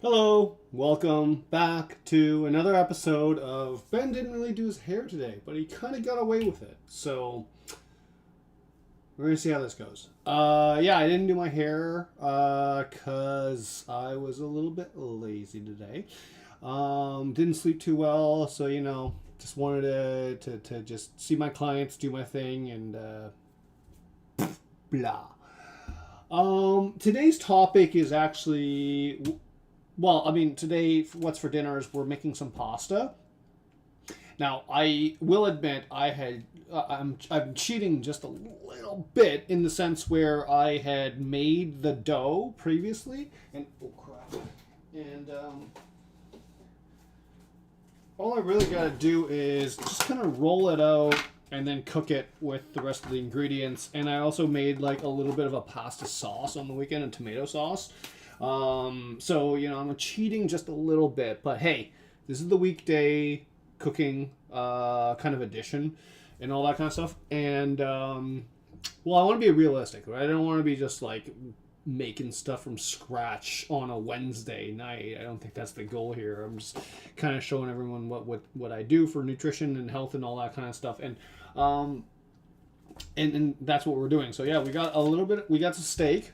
Hello, welcome back to another episode of Ben didn't really do his hair today, but he kind of got away with it. So we're gonna see how this goes. Yeah, I didn't do my hair because I was a little bit lazy today. Didn't sleep too well, so just wanted to just see my clients, do my thing, and blah. Today's topic is actually, today what's for dinner is we're making some pasta. Now, I will admit I'm cheating just a little bit in the sense where I had made the dough previously, and oh crap, and all I really gotta do is just kind of roll it out and then cook it with the rest of the ingredients. And I also made like a little bit of a pasta sauce on the weekend and tomato sauce. I'm cheating just a little bit, but hey, this is the weekday cooking kind of edition and all that kind of stuff. And I want to be realistic, right? I don't want to be just like making stuff from scratch on a Wednesday night. I don't think that's the goal here. I'm just kind of showing everyone what I do for nutrition and health and all that kind of stuff. And that's what we're doing. So yeah, we got some steak.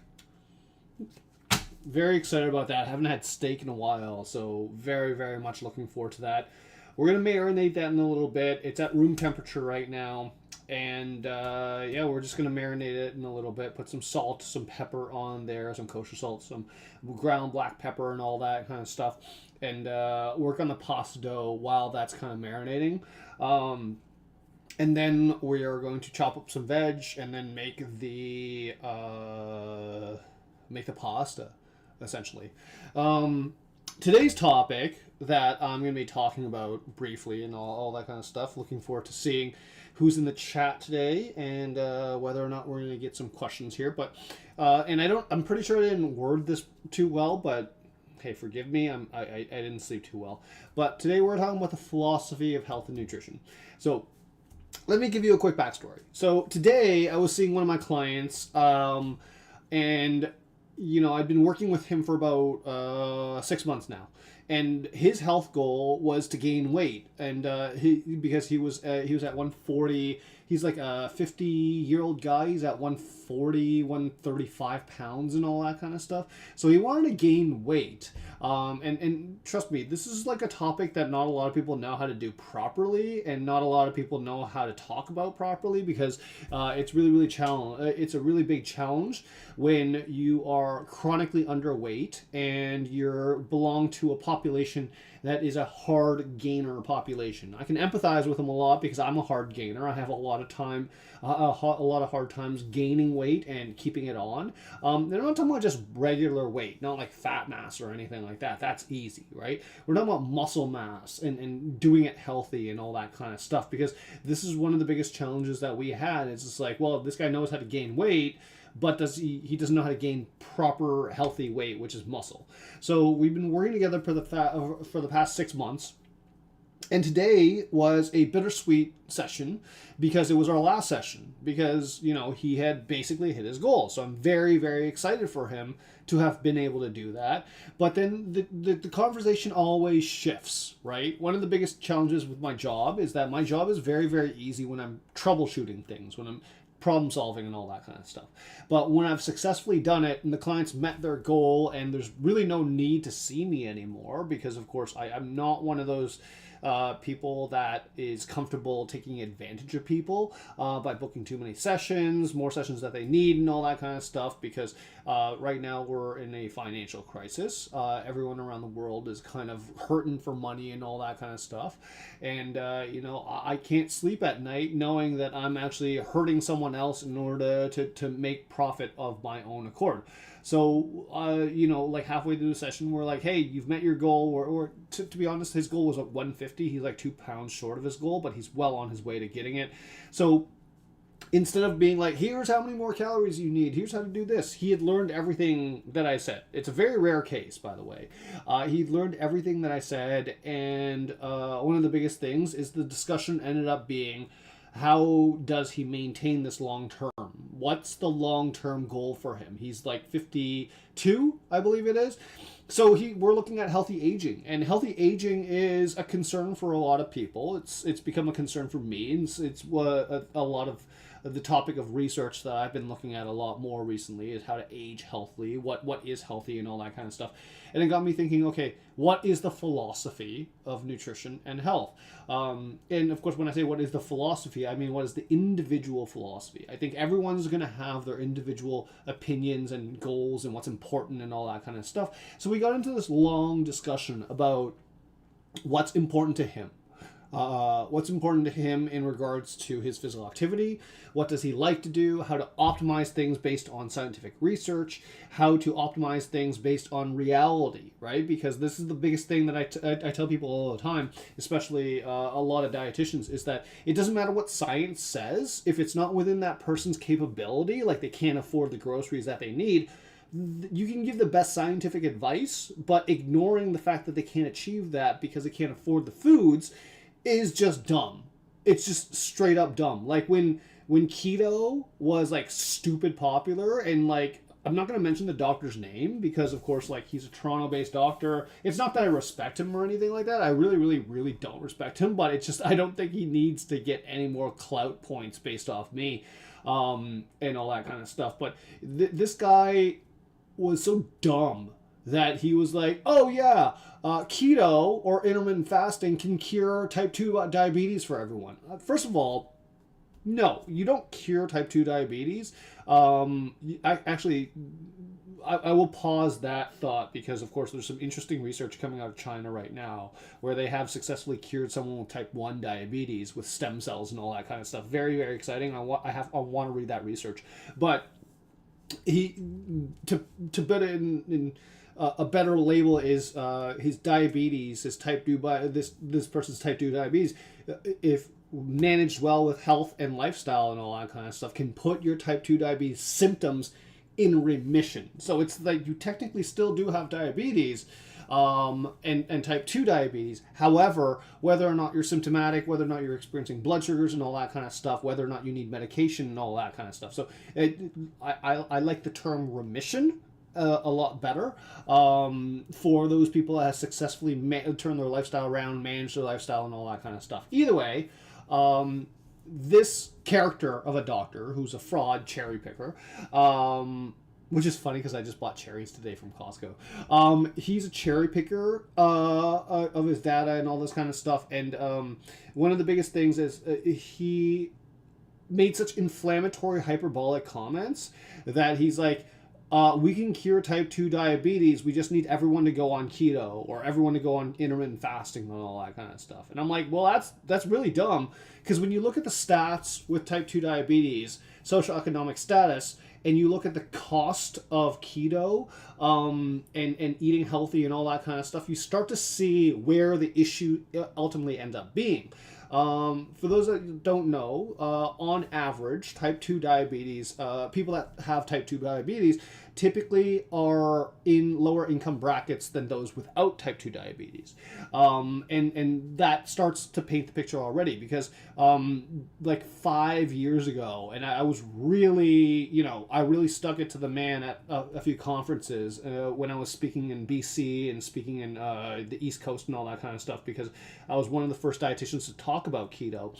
Very excited about that. Haven't had steak in a while, so very, very much looking forward to that. We're going to marinate that in a little bit. It's at room temperature right now. And we're just going to marinate it in a little bit. Put some salt, some pepper on there, some kosher salt, some ground black pepper and all that kind of stuff. And work on the pasta dough while that's kind of marinating. And then we are going to chop up some veg and then make the pasta, essentially. Today's topic that I'm going to be talking about briefly and all that kind of stuff. Looking forward to seeing who's in the chat today and whether or not we're going to get some questions here. But I'm pretty sure I didn't word this too well, but hey, forgive me. I didn't sleep too well. But today we're talking about the philosophy of health and nutrition. So let me give you a quick backstory. So today I was seeing one of my clients, and I've been working with him for about 6 months now, and his health goal was to gain weight, and because he was at 140. He's like a 50-year-old guy. He's at 140, 135 pounds and all that kind of stuff. So he wanted to gain weight. And trust me, this is like a topic that not a lot of people know how to do properly, and not a lot of people know how to talk about properly, because it's really, really it's a really big challenge when you are chronically underweight and you belong to a population that is a hard gainer population. I can empathize with them a lot because I'm a hard gainer. I have a lot of hard times gaining weight and keeping it on. And I'm not talking about just regular weight, not like fat mass or anything like that. That's easy, right? We're talking about muscle mass and doing it healthy and all that kind of stuff, because this is one of the biggest challenges that we had. It's just like, well, this guy knows how to gain weight, but he doesn't know how to gain proper healthy weight, which is muscle. So we've been working together for the past 6 months, and today was a bittersweet session because it was our last session, because he had basically hit his goal. So I'm very, very excited for him to have been able to do that. But then the conversation always shifts, right? One of the biggest challenges with my job is that my job is very, very easy when I'm troubleshooting things, when I'm problem solving and all that kind of stuff. But when I've successfully done it and the clients met their goal and there's really no need to see me anymore, because of course I'm not one of those people that is comfortable taking advantage of people by booking too many sessions, more sessions that they need and all that kind of stuff, because right now we're in a financial crisis. Everyone around the world is kind of hurting for money and all that kind of stuff. And, I can't sleep at night knowing that I'm actually hurting someone else in order to make profit of my own accord. So, like halfway through the session, we're like, hey, you've met your goal. Or to be honest, his goal was at 150. He's like 2 pounds short of his goal, but he's well on his way to getting it. So instead of being like, here's how many more calories you need, here's how to do this, he had learned everything that I said. It's a very rare case, by the way. He learned everything that I said, and one of the biggest things is the discussion ended up being, how does he maintain this long term? what's the long-term goal for him. He's like 52, I believe it is. So we're looking at healthy aging, and healthy aging is a concern for a lot of people. It's become a concern for me, and it's a lot of the topic of research that I've been looking at a lot more recently is how to age healthily, what is healthy and all that kind of stuff. And it got me thinking, okay, what is the philosophy of nutrition and health? And of course, when I say what is the philosophy, I mean what is the individual philosophy. I think everyone's going to have their individual opinions and goals and what's important and all that kind of stuff. So we got into this long discussion about what's important to him. What's important to him in regards to his physical activity, what does he like to do, how to optimize things based on scientific research, how to optimize things based on reality, right? Because this is the biggest thing that I tell people all the time, especially a lot of dietitians, is that it doesn't matter what science says, if it's not within that person's capability, like they can't afford the groceries that they need, you can give the best scientific advice, but ignoring the fact that they can't achieve that because they can't afford the foods is just dumb. It's just straight up dumb. Like when keto was like stupid popular, and like I'm not going to mention the doctor's name because of course like he's a Toronto-based doctor. It's not that I respect him or anything like that. I really don't respect him, but it's just I don't think he needs to get any more clout points based off me and all that kind of stuff. But this guy was so dumb that he was like, oh yeah, keto or intermittent fasting can cure type 2 diabetes for everyone. First of all, no, you don't cure type 2 diabetes. I will pause that thought because, of course, there's some interesting research coming out of China right now where they have successfully cured someone with type 1 diabetes with stem cells and all that kind of stuff. Very, very exciting. I want to read that research. But to put it in a better label is his diabetes, his type 2 this person's type 2 diabetes, if managed well with health and lifestyle and all that kind of stuff, can put your type 2 diabetes symptoms in remission. So it's like you technically still do have diabetes and type 2 diabetes. However, whether or not you're symptomatic, whether or not you're experiencing blood sugars and all that kind of stuff, whether or not you need medication and all that kind of stuff. So I like the term remission a lot better for those people that have successfully turned their lifestyle around, managed their lifestyle and all that kind of stuff. Either way, this character of a doctor who's a fraud cherry picker, which is funny because I just bought cherries today from Costco. He's a cherry picker of his data and all this kind of stuff. And one of the biggest things is he made such inflammatory, hyperbolic comments that he's like, we can cure type 2 diabetes. We just need everyone to go on keto or everyone to go on intermittent fasting and all that kind of stuff. And I'm like, well, that's really dumb because when you look at the stats with type 2 diabetes, socioeconomic status, and you look at the cost of keto and eating healthy and all that kind of stuff, you start to see where the issue ultimately ends up being. For those that don't know, on average, type 2 diabetes, people that have type 2 diabetes typically are in lower income brackets than those without type 2 diabetes. And that starts to paint the picture already because like 5 years ago, and I was really, I really stuck it to the man at a few conferences when I was speaking in BC and speaking in the East Coast and all that kind of stuff because I was one of the first dietitians to talk about keto.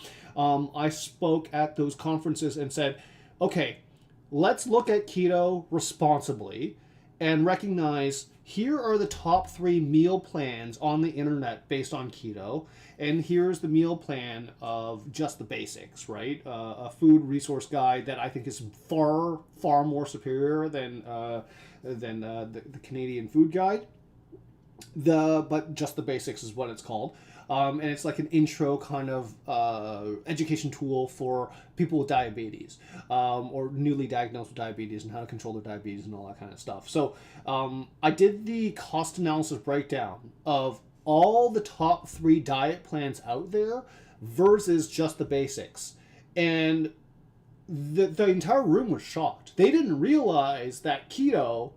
I spoke at those conferences and said, okay, let's look at keto responsibly and recognize here are the top 3 meal plans on the internet based on keto, and here's the meal plan of just the basics, right? A food resource guide that I think is far more superior than the Canadian food guide. But just the basics is what it's called. And it's like an intro kind of education tool for people with diabetes or newly diagnosed with diabetes and how to control their diabetes and all that kind of stuff. So I did the cost analysis breakdown of all the top 3 diet plans out there versus just the basics. And the entire room was shocked. They didn't realize that keto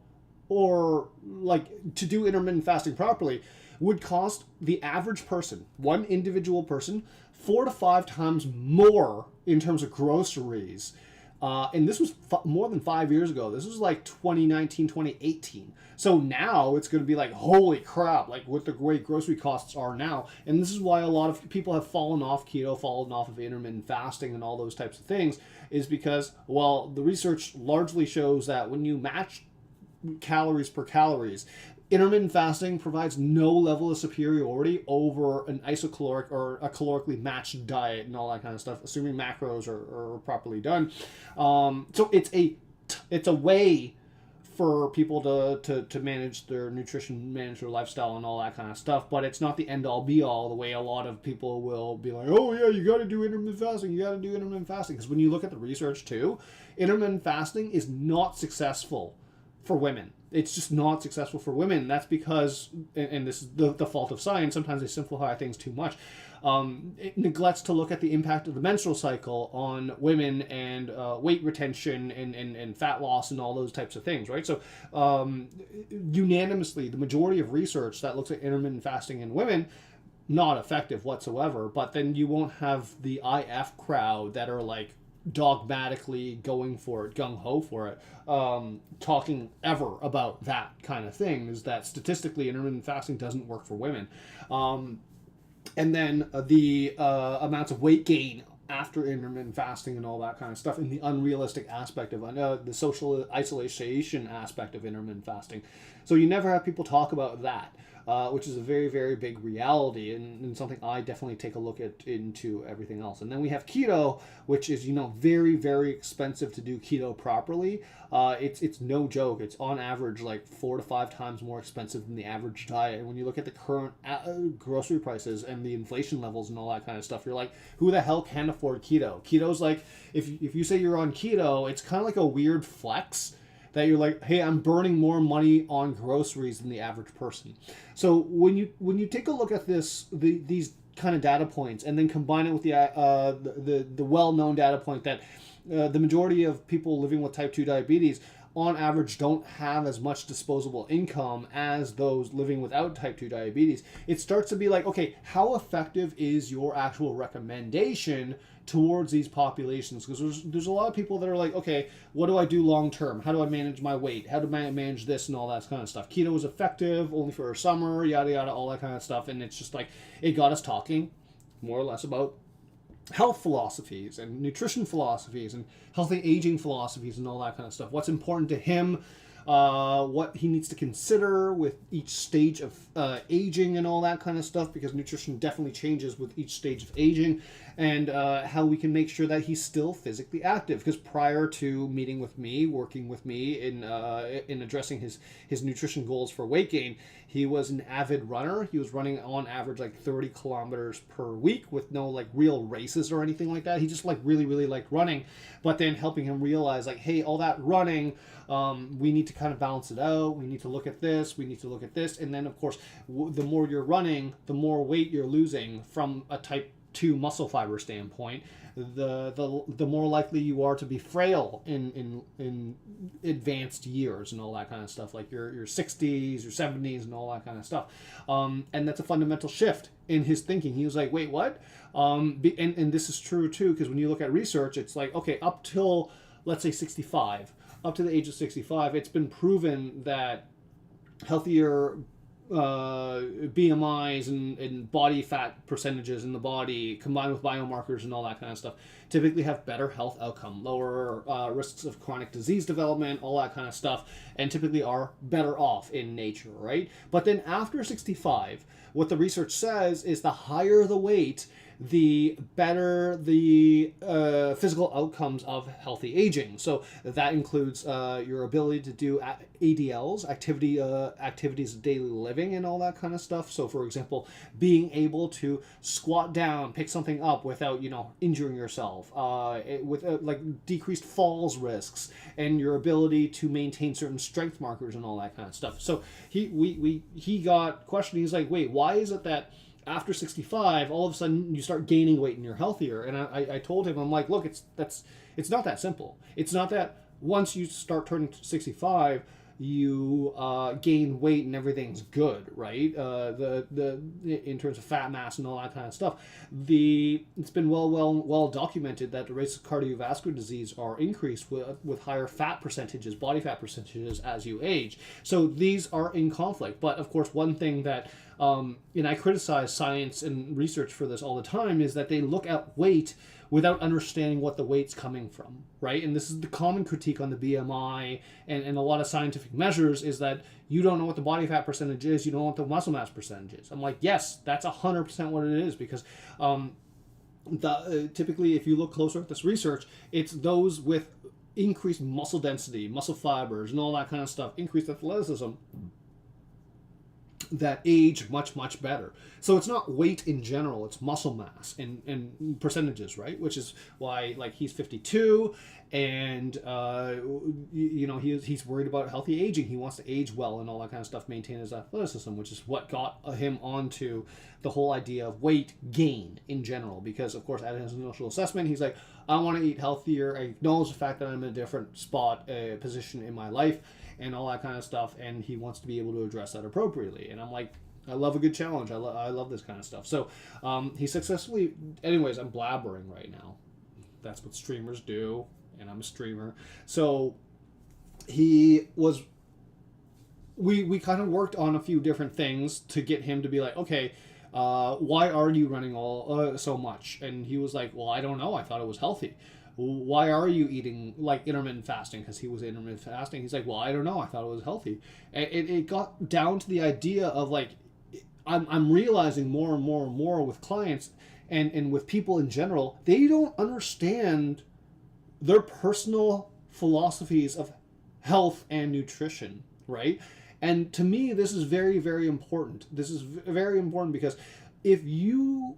or like to do intermittent fasting properly would cost the average person, one individual person, 4 to 5 times more in terms of groceries And this was more than 5 years ago. This was like 2019, 2018. So now it's going to be like, holy crap, like what the way grocery costs are now. And this is why a lot of people have fallen off keto, fallen off of intermittent fasting and all those types of things, is because, well, the research largely shows that when you match calories per calories, intermittent fasting provides no level of superiority over an isocaloric or a calorically matched diet and all that kind of stuff, assuming macros are properly done. So it's a way for people to manage their nutrition, manage their lifestyle, and all that kind of stuff. But it's not the end all be all. The way a lot of people will be like, oh yeah, you got to do intermittent fasting. You got to do intermittent fasting, because when you look at the research too, intermittent fasting is not successful for women. It's just not successful for women. That's because, and this is the fault of science, sometimes they simplify things too much. It neglects to look at the impact of the menstrual cycle on women and weight retention and fat loss and all those types of things, right? So unanimously, the majority of research that looks at intermittent fasting in women, not effective whatsoever. But then you won't have the IF crowd that are like dogmatically going for it, gung-ho for it, talking ever about that kind of thing, is that statistically intermittent fasting doesn't work for women. And then the amounts of weight gain after intermittent fasting and all that kind of stuff, and the unrealistic aspect of the social isolation aspect of intermittent fasting. So you never have people talk about that, which is a very, very big reality, and something I definitely take a look at into everything else. And then we have keto, which is, very, very expensive to do keto properly. It's no joke. It's on average like 4 to 5 times more expensive than the average diet. And when you look at the current grocery prices and the inflation levels and all that kind of stuff, you're like, who the hell can afford keto? Keto's like, if you say you're on keto, it's kind of like a weird flex, that you're like, hey, I'm burning more money on groceries than the average person. So when you take a look at these kind of data points, and then combine it with the well-known data point that the majority of people living with type 2 diabetes on average don't have as much disposable income as those living without type 2 diabetes, it starts to be like, okay, how effective is your actual recommendation towards these populations? Because there's a lot of people that are like, okay, what do I do long term? How do I manage my weight? How do I manage this and all that kind of stuff? Keto is effective only for a summer, yada yada, all that kind of stuff. And it's just like, it got us talking more or less about health philosophies and nutrition philosophies and healthy aging philosophies and all that kind of stuff. What's important to him, what he needs to consider with each stage of aging and all that kind of stuff, because nutrition definitely changes with each stage of aging, and how we can make sure that he's still physically active. Because prior to meeting with me, working with me in addressing his nutrition goals for weight gain, he was an avid runner. He was running on average like 30 kilometers per week with no like real races or anything like that. He just like really, really liked running. But then helping him realize like, hey, all that running, we need to kind of balance it out. We need to look at this. We need to look at this. And then, of course, the more you're running, the more weight you're losing from a type 2 muscle fiber standpoint, the more likely you are to be frail in advanced years and all that kind of stuff, like your 60s, your 70s, and all that kind of stuff. And that's a fundamental shift in his thinking. He was like, wait, what? And this is true too, because when you look at research, it's like, okay, up till, let's say 65, up to the age of 65, it's been proven that healthier BMIs and body fat percentages in the body, combined with biomarkers and all that kind of stuff, typically have better health outcome, lower risks of chronic disease development, all that kind of stuff, and typically are better off in nature, right? But then after 65, what the research says is the higher the weight, the better the physical outcomes of healthy aging. So that includes your ability to do ADLs, activities of daily living, and all that kind of stuff. So, for example, being able to squat down, pick something up without injuring yourself, with like decreased falls risks, and your ability to maintain certain strength markers and all that kind of stuff. So he got questioned. He's like, wait, why is it that after 65, all of a sudden you start gaining weight and you're healthier? And I told him, I'm like, look, it's not that simple. It's not that once you start turning 65, you gain weight and everything's good, right? The in terms of fat mass and all that kind of stuff, it's been well documented that the rates of cardiovascular disease are increased with higher fat percentages, body fat percentages as you age. So these are in conflict. But of course, one thing that and I criticize science and research for this all the time, is that they look at weight without understanding what the weight's coming from, right? And this is the common critique on the BMI and a lot of scientific measures, is that you don't know what the body fat percentage is, you don't know what the muscle mass percentage is. I'm like, yes, that's 100% what it is, because typically, if you look closer at this research, it's those with increased muscle density, muscle fibers, and all that kind of stuff, increased athleticism, that age much better. So it's not weight in general, it's muscle mass and percentages, right? Which is why, like, he's 52 and he's worried about healthy aging. He wants to age well and all that kind of stuff, maintain his athleticism, which is what got him onto the whole idea of weight gain in general. Because of course, at his initial assessment, he's like, I want to eat healthier. I acknowledge the fact that I'm in a different position in my life and all that kind of stuff, and he wants to be able to address that appropriately. And I'm like, I love a good challenge. I love this kind of stuff. So he successfully, anyways, I'm blabbering right now. That's what streamers do, and I'm a streamer. So we kind of worked on a few different things to get him to be like, okay, why are you running so much? And he was like, well, I don't know. I thought it was healthy. Why are you eating like intermittent fasting? Because he was intermittent fasting. He's like, well, I don't know. I thought it was healthy. And it got down to the idea of like, I'm realizing more and more with clients and with people in general, they don't understand their personal philosophies of health and nutrition, right? And to me, this is very, very important. This is very important because if you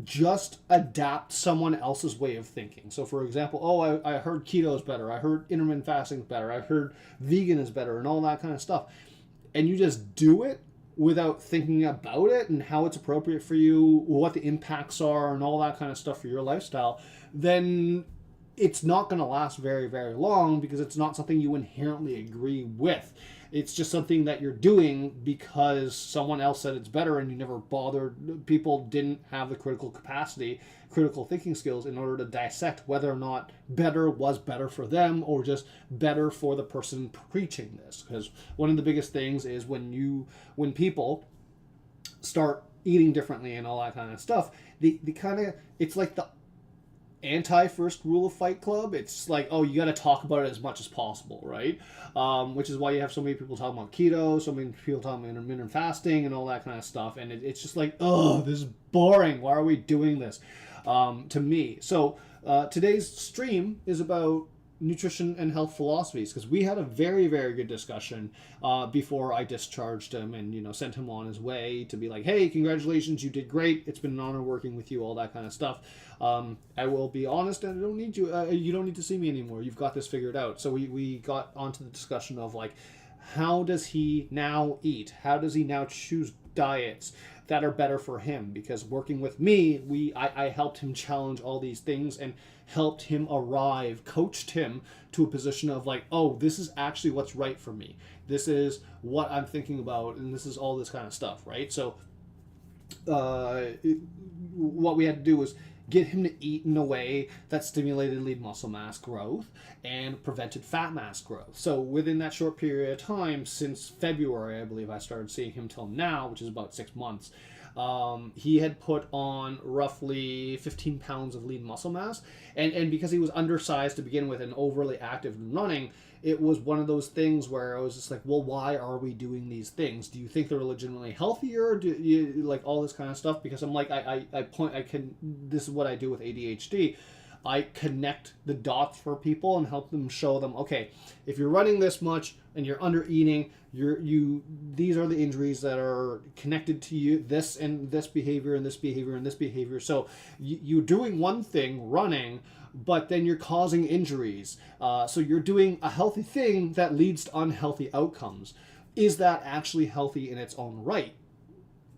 just adapt someone else's way of thinking. So for example, I heard keto is better. I heard intermittent fasting is better. I heard vegan is better and all that kind of stuff. And you just do it without thinking about it and how it's appropriate for you, what the impacts are and all that kind of stuff for your lifestyle, then it's not going to last very, very long because it's not something you inherently agree with. It's just something that you're doing because someone else said it's better and you never bothered. People didn't have the critical capacity, critical thinking skills in order to dissect whether or not better was better for them or just better for the person preaching this. Because one of the biggest things is when people start eating differently and all that kind of stuff, it's like the anti-first rule of Fight Club. It's like, oh, you got to talk about it as much as possible, right? Which is why you have so many people talking about keto, so many people talking about intermittent fasting and all that kind of stuff. And it's just like, oh, this is boring. Why are we doing this? To me. So today's stream is about nutrition and health philosophies, because we had a very, very good discussion before I discharged him and sent him on his way to be like, hey, congratulations, you did great, it's been an honor working with you, all that kind of stuff. I will be honest, and I don't need you you don't need to see me anymore, you've got this figured out. So we got onto the discussion of like, how does he now eat? How does he now choose diets that are better for him? Because working with me, I helped him challenge all these things and helped him arrive, coached him to a position of like, oh, this is actually what's right for me. This is what I'm thinking about, and this is all this kind of stuff, right? So what we had to do was get him to eat in a way that stimulated lean muscle mass growth and prevented fat mass growth. So within that short period of time, since February, I believe I started seeing him till now, which is about 6 months, he had put on roughly 15 pounds of lean muscle mass. And because he was undersized to begin with and overly active in running, it was one of those things where I was just like, well, why are we doing these things? Do you think they're legitimately healthier? Do you like all this kind of stuff? Because I'm like, this is what I do with ADHD. I connect the dots for people and help them, show them, okay, if you're running this much and you're under eating, these are the injuries that are connected to you, this and this behavior and this behavior and this behavior. So you're doing one thing, running, but then you're causing injuries. So you're doing a healthy thing that leads to unhealthy outcomes. Is that actually healthy in its own right?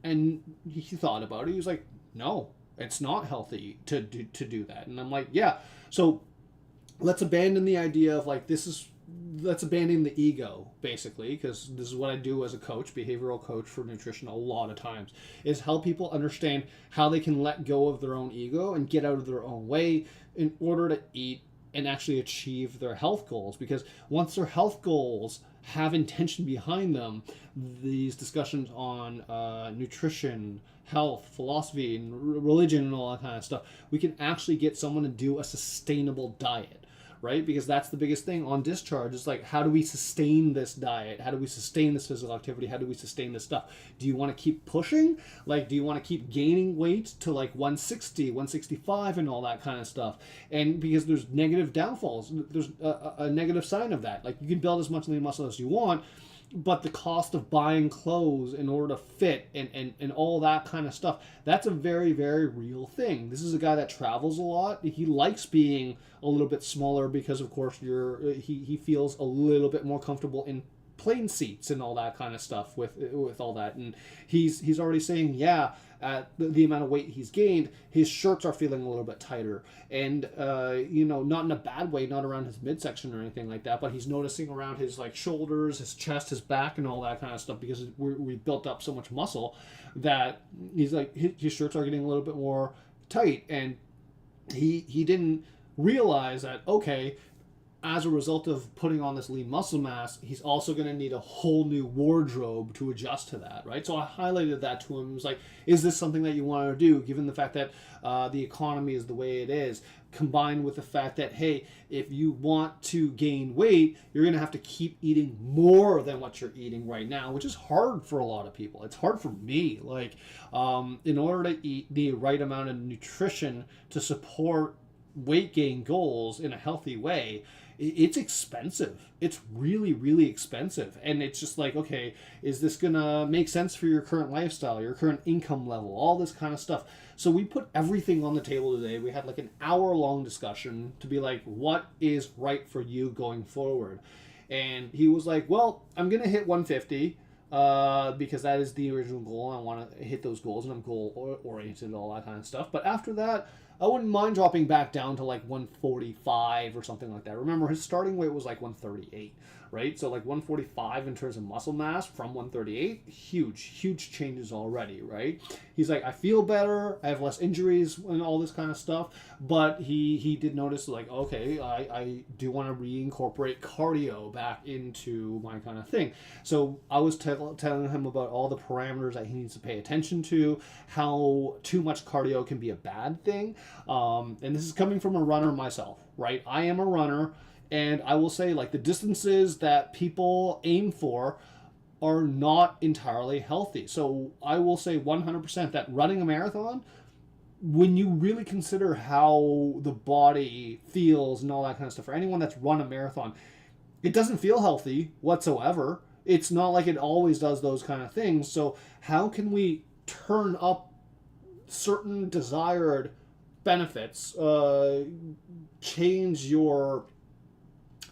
And he thought about it. He was like, no, it's not healthy to do that. And I'm like, yeah. So let's abandon the idea of like, this is let's abandon the ego, basically, because this is what I do as a coach, behavioral coach for nutrition a lot of times, is help people understand how they can let go of their own ego and get out of their own way in order to eat and actually achieve their health goals. Because once their health goals have intention behind them, these discussions on nutrition, health, philosophy, and religion and all that kind of stuff, we can actually get someone to do a sustainable diet. Right? Because that's the biggest thing on discharge is like, how do we sustain this diet? How do we sustain this physical activity? How do we sustain this stuff? Do you want to keep pushing? Like, do you want to keep gaining weight to like 160, 165 and all that kind of stuff? And because there's negative downfalls, there's a negative side of that. Like, you can build as much lean muscle as you want, but the cost of buying clothes in order to fit and all that kind of stuff, that's a very, very real thing. This is a guy that travels a lot. He likes being a little bit smaller because, of course, he feels a little bit more comfortable in plane seats and all that kind of stuff with all that. And he's already saying, yeah, at the amount of weight he's gained, his shirts are feeling a little bit tighter, and not in a bad way, not around his midsection or anything like that, but he's noticing around his like shoulders, his chest, his back, and all that kind of stuff, because we built up so much muscle that he's like, his shirts are getting a little bit more tight, and he didn't realize that, okay, as a result of putting on this lean muscle mass, he's also going to need a whole new wardrobe to adjust to that, right? So I highlighted that to him. It was like, is this something that you want to do, given the fact that the economy is the way it is, combined with the fact that, hey, if you want to gain weight, you're going to have to keep eating more than what you're eating right now, which is hard for a lot of people. It's hard for me. Like, in order to eat the right amount of nutrition to support weight gain goals in a healthy way, it's expensive. It's really, really expensive. And it's just like, okay, is this gonna make sense for your current lifestyle, your current income level, all this kind of stuff? So we put everything on the table today. We had like an hour-long discussion to be like, what is right for you going forward? And he was like, well, I'm gonna hit 150 because that is the original goal. I want to hit those goals, and I'm goal oriented, all that kind of stuff. But after that, I wouldn't mind dropping back down to like 145 or something like that. Remember, his starting weight was like 138, right? So like 145 in terms of muscle mass from 138, huge changes already, right? He's like, I feel better, I have less injuries and all this kind of stuff, but he did notice like, okay, I do want to reincorporate cardio back into my kind of thing. So I was telling him about all the parameters that he needs to pay attention to, how too much cardio can be a bad thing. And this is coming from a runner myself, right? I am a runner, and I will say, like, the distances that people aim for are not entirely healthy. So I will say 100% that running a marathon, when you really consider how the body feels and all that kind of stuff, for anyone that's run a marathon, it doesn't feel healthy whatsoever. It's not like it always does those kind of things. So how can we turn up certain desired benefits, change your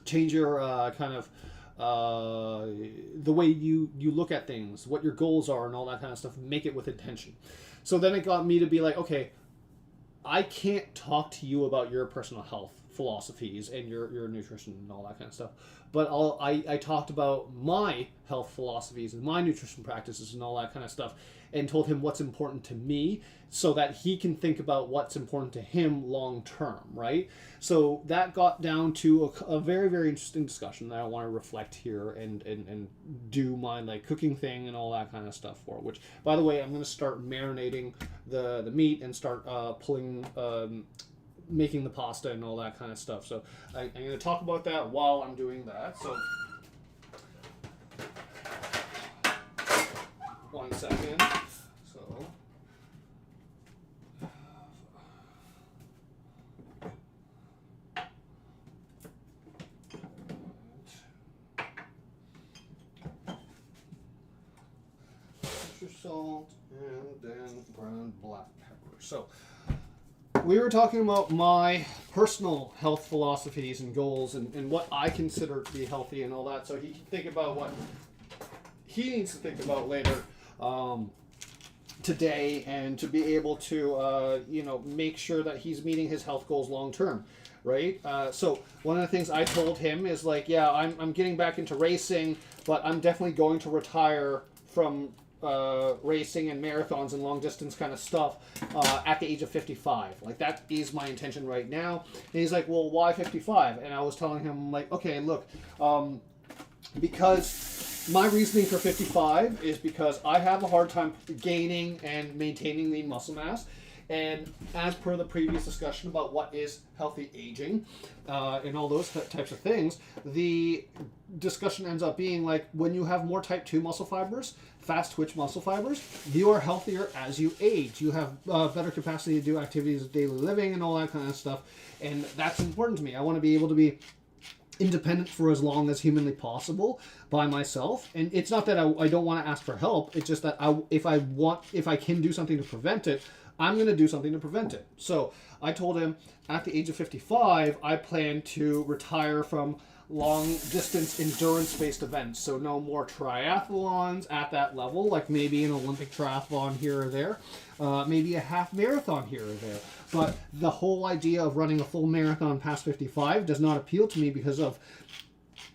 kind of the way you look at things, what your goals are, and all that kind of stuff. Make it with intention. So then it got me to be like, okay, I can't talk to you about your personal health philosophies and your nutrition and all that kind of stuff, but I talked about my health philosophies and my nutrition practices and all that kind of stuff, and told him what's important to me so that he can think about what's important to him long term, right? So that got down to a very, very interesting discussion that I want to reflect here and do my like cooking thing and all that kind of stuff for, which, by the way, I'm going to start marinating the meat and start making the pasta and all that kind of stuff. So I'm going to talk about that while I'm doing that. So 1 second. So extra salt and then ground black pepper. So we were talking about my personal health philosophies and goals and what I consider to be healthy and all that, so he can think about what he needs to think about later today, and to be able to make sure that he's meeting his health goals long term. right? So one of the things I told him is like, yeah, I'm getting back into racing, but I'm definitely going to retire from racing and marathons and long distance kind of stuff at the age of 55. Like, that is my intention right now. And he's like, well, why 55? And I was telling him, like, okay, look, because my reasoning for 55 is because I have a hard time gaining and maintaining lean muscle mass. And as per the previous discussion about what is healthy aging and all those types of things, the discussion ends up being like, when you have more type 2 muscle fibers, fast twitch muscle fibers, you are healthier as you age. You have better capacity to do activities of daily living and all that kind of stuff. And that's important to me. I want to be able to be independent for as long as humanly possible by myself. And it's not that I don't want to ask for help. It's just that if I can do something to prevent it, I'm going to do something to prevent it. So I told him at the age of 55, I plan to retire from long distance endurance based events. So no more triathlons at that level, like maybe an Olympic triathlon here or there, maybe a half marathon here or there. But the whole idea of running a full marathon past 55 does not appeal to me because of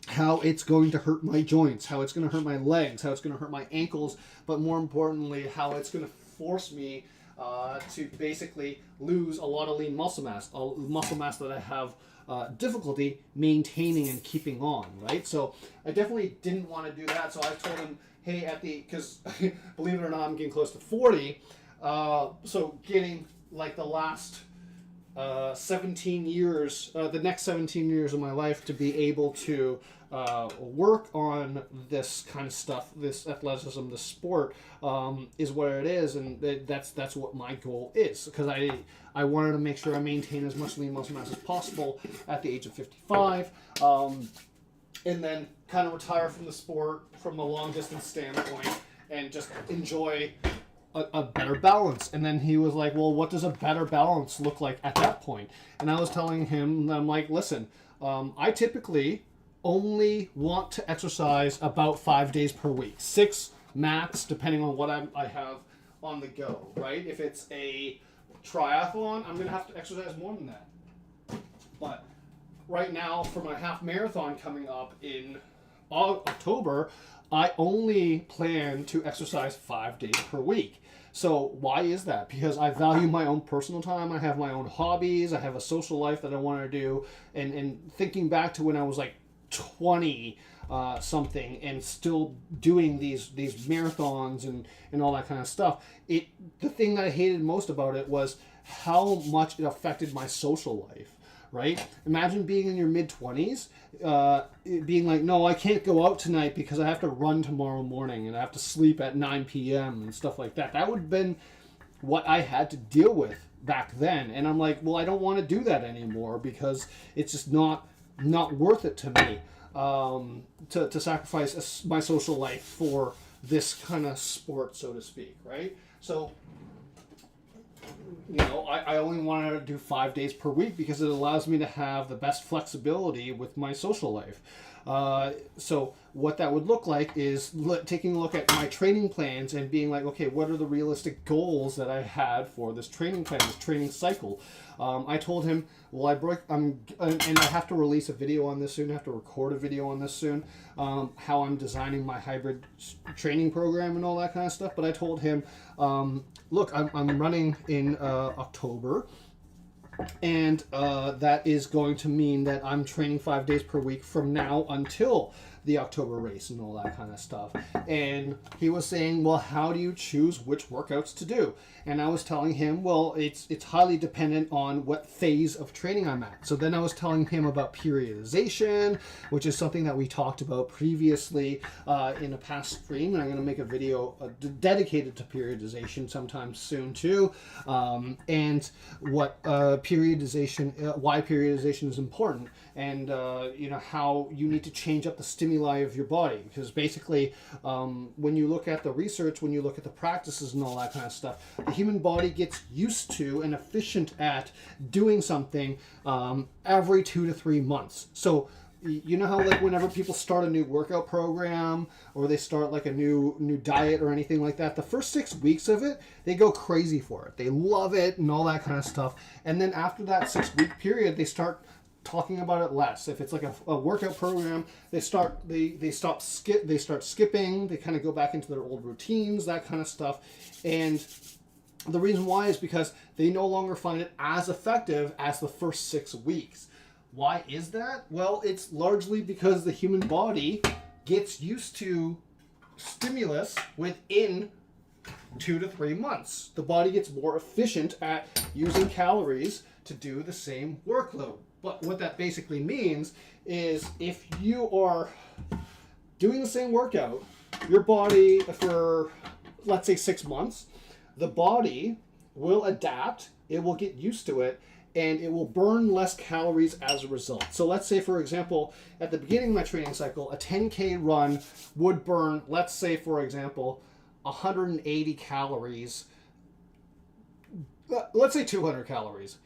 how it's going to hurt my joints, how it's going to hurt my legs, how it's going to hurt my ankles, but more importantly, how it's going to force me to basically lose a lot of lean muscle mass that I have difficulty maintaining and keeping on, right? So I definitely didn't want to do that. So I told him, hey, because believe it or not, I'm getting close to 40. So getting like the last 17 years, the next 17 years of my life to be able to work on this kind of stuff, this athleticism, this sport, is what it is, and that's what my goal is. Because I wanted to make sure I maintain as much lean muscle mass as possible at the age of 55, and then kind of retire from the sport from a long distance standpoint and just enjoy a better balance. And then he was like, well, what does a better balance look like at that point? And I was telling him, I'm like, listen, I typically only want to exercise about 5 days per week, 6 max, depending on what I have on the go, right? If it's a triathlon, I'm going to have to exercise more than that. But right now, for my half marathon coming up in October, I only plan to exercise 5 days per week. So why is that? Because I value my own personal time. I have my own hobbies. I have a social life that I want to do. And thinking back to when I was like 20 something and still doing these marathons and all that kind of stuff, the thing that I hated most about it was how much it affected my social life. Right? Imagine being in your mid-20s, being like, no, I can't go out tonight because I have to run tomorrow morning and I have to sleep at 9 p.m. and stuff like that. That would have been what I had to deal with back then. And I'm like, well, I don't want to do that anymore because it's just not worth it to me to sacrifice my social life for this kind of sport, so to speak, right? So, I only want to do 5 days per week because it allows me to have the best flexibility with my social life. So what that would look like is taking a look at my training plans and being like, okay, what are the realistic goals that I had for this training plan, this training cycle? I told him, well, and I have to release a video on this soon, I have to record a video on this soon, how I'm designing my hybrid training program and all that kind of stuff. But I told him, look, I'm running in October, and that is going to mean that I'm training 5 days per week from now until the October race and all that kind of stuff. And he was saying, well, how do you choose which workouts to do? And I was telling him, well, it's highly dependent on what phase of training I'm at. So then I was telling him about periodization, which is something that we talked about previously in a past stream. And I'm going to make a video dedicated to periodization sometime soon too. And what periodization, why periodization is important, and how you need to change up the stimuli of your body. Because basically, when you look at the research, when you look at the practices and all that kind of stuff, the human body gets used to and efficient at doing something every 2 to 3 months. So you know how, like, whenever people start a new workout program or they start like a new diet or anything like that, the first 6 weeks of it, they go crazy for it. They love it and all that kind of stuff. And then after that 6 week period, they start talking about it less. If it's like a workout program, they start skipping, they kind of go back into their old routines, that kind of stuff. And the reason why is because they no longer find it as effective as the first 6 weeks. Why is that? Well, it's largely because the human body gets used to stimulus within 2 to 3 months. The body gets more efficient at using calories to do the same workload. But what that basically means is if you are doing the same workout, your body for, let's say, 6 months, the body will adapt, it will get used to it, and it will burn less calories as a result. So let's say, for example, at the beginning of my training cycle, a 10K run would burn, let's say, for example, 180 calories, let's say 200 calories.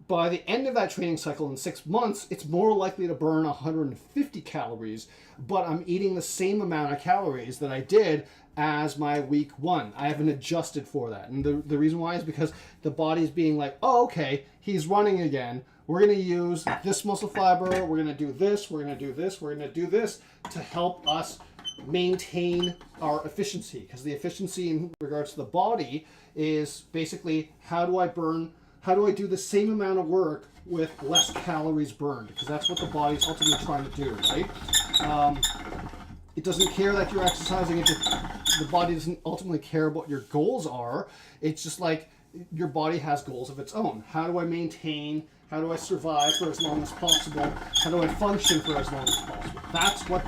By the end of that training cycle in 6 months, it's more likely to burn 150 calories, but I'm eating the same amount of calories that I did as my week 1. I haven't adjusted for that. And the reason why is because the body's being like, oh, okay, he's running again. We're going to use this muscle fiber. We're going to do this. We're going to do this. We're going to do this to help us maintain our efficiency. Because the efficiency in regards to the body is basically how do I do the same amount of work with less calories burned? Because that's what the body's ultimately trying to do, right? It doesn't care that you're exercising. The body doesn't ultimately care what your goals are. It's just like your body has goals of its own. How do I maintain? How do I survive for as long as possible? How do I function for as long as possible? That's what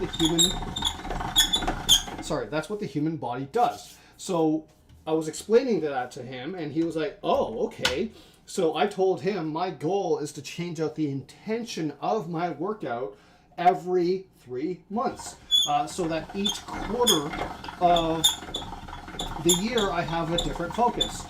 the human body does. So I was explaining that to him, and he was like, oh, okay. So I told him my goal is to change out the intention of my workout every 3 months, so that each quarter of the year I have a different focus.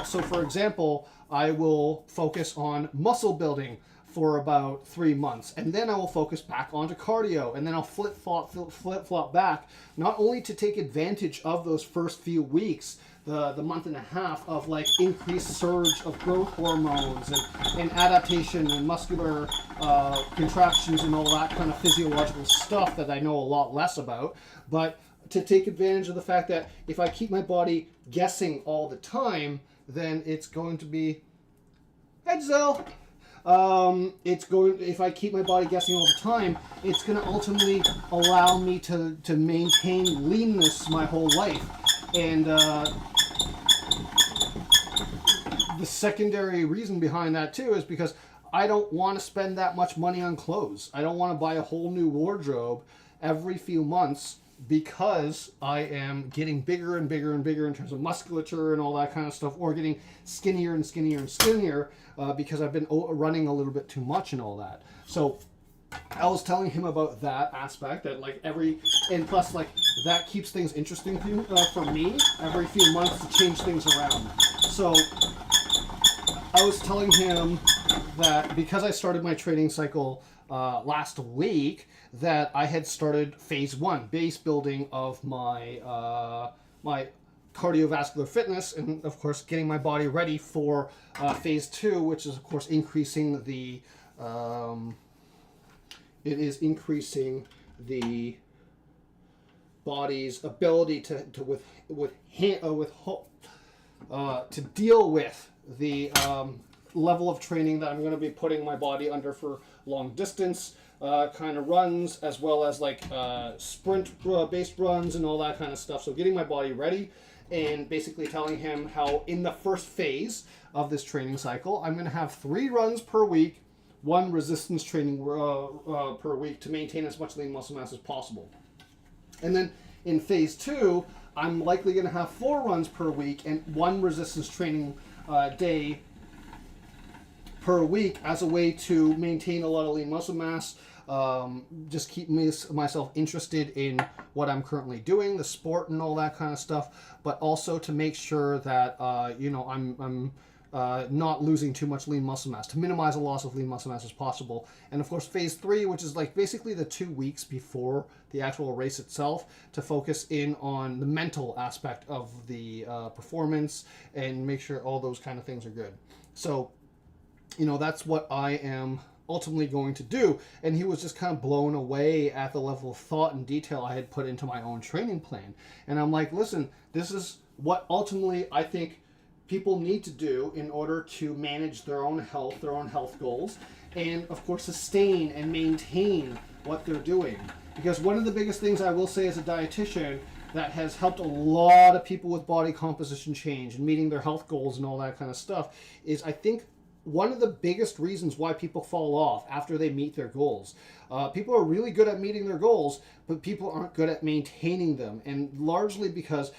So for example, I will focus on muscle building for about 3 months, and then I will focus back onto cardio, and then I'll flip-flop back, not only to take advantage of those first few weeks, the month and a half of like increased surge of growth hormones and adaptation and muscular contractions and all that kind of physiological stuff that I know a lot less about, but to take advantage of the fact that if I keep my body guessing all the time, then it's going to be, hey Giselle, if I keep my body guessing all the time, it's going to ultimately allow me to maintain leanness my whole life. And the secondary reason behind that too is because I don't want to spend that much money on clothes. I don't want to buy a whole new wardrobe every few months because I am getting bigger and bigger and bigger in terms of musculature and all that kind of stuff, or getting skinnier and skinnier and skinnier because I've been running a little bit too much and all that. So I was telling him about that aspect, that like and plus like that keeps things interesting for me every few months to change things around. So I was telling him that because I started my training cycle last week, that I had started phase 1, base building of my my cardiovascular fitness, and of course getting my body ready for phase 2, which is of course increasing the body's ability to deal with the level of training that I'm going to be putting my body under for long distance kind of runs, as well as like sprint based runs and all that kind of stuff. So getting my body ready, and basically telling him how in the first phase of this training cycle, I'm going to have 3 runs per week, 1 resistance training per week to maintain as much lean muscle mass as possible. And then in phase 2, I'm likely going to have 4 runs per week and 1 resistance training day per week as a way to maintain a lot of lean muscle mass, just keep myself interested in what I'm currently doing, the sport and all that kind of stuff, but also to make sure that I'm not losing too much lean muscle mass, to minimize a loss of lean muscle mass as possible. And of course phase 3, which is like basically the 2 weeks before the actual race itself, to focus in on the mental aspect of the performance and make sure all those kind of things are good. So that's what I am ultimately going to do. And he was just kind of blown away at the level of thought and detail I had put into my own training plan. And I'm like, listen, this is what ultimately I think people need to do in order to manage their own health goals, and of course sustain and maintain what they're doing. Because one of the biggest things I will say as a dietitian that has helped a lot of people with body composition change and meeting their health goals and all that kind of stuff is, I think, one of the biggest reasons why people fall off after they meet their goals. People are really good at meeting their goals, but people aren't good at maintaining them, and largely because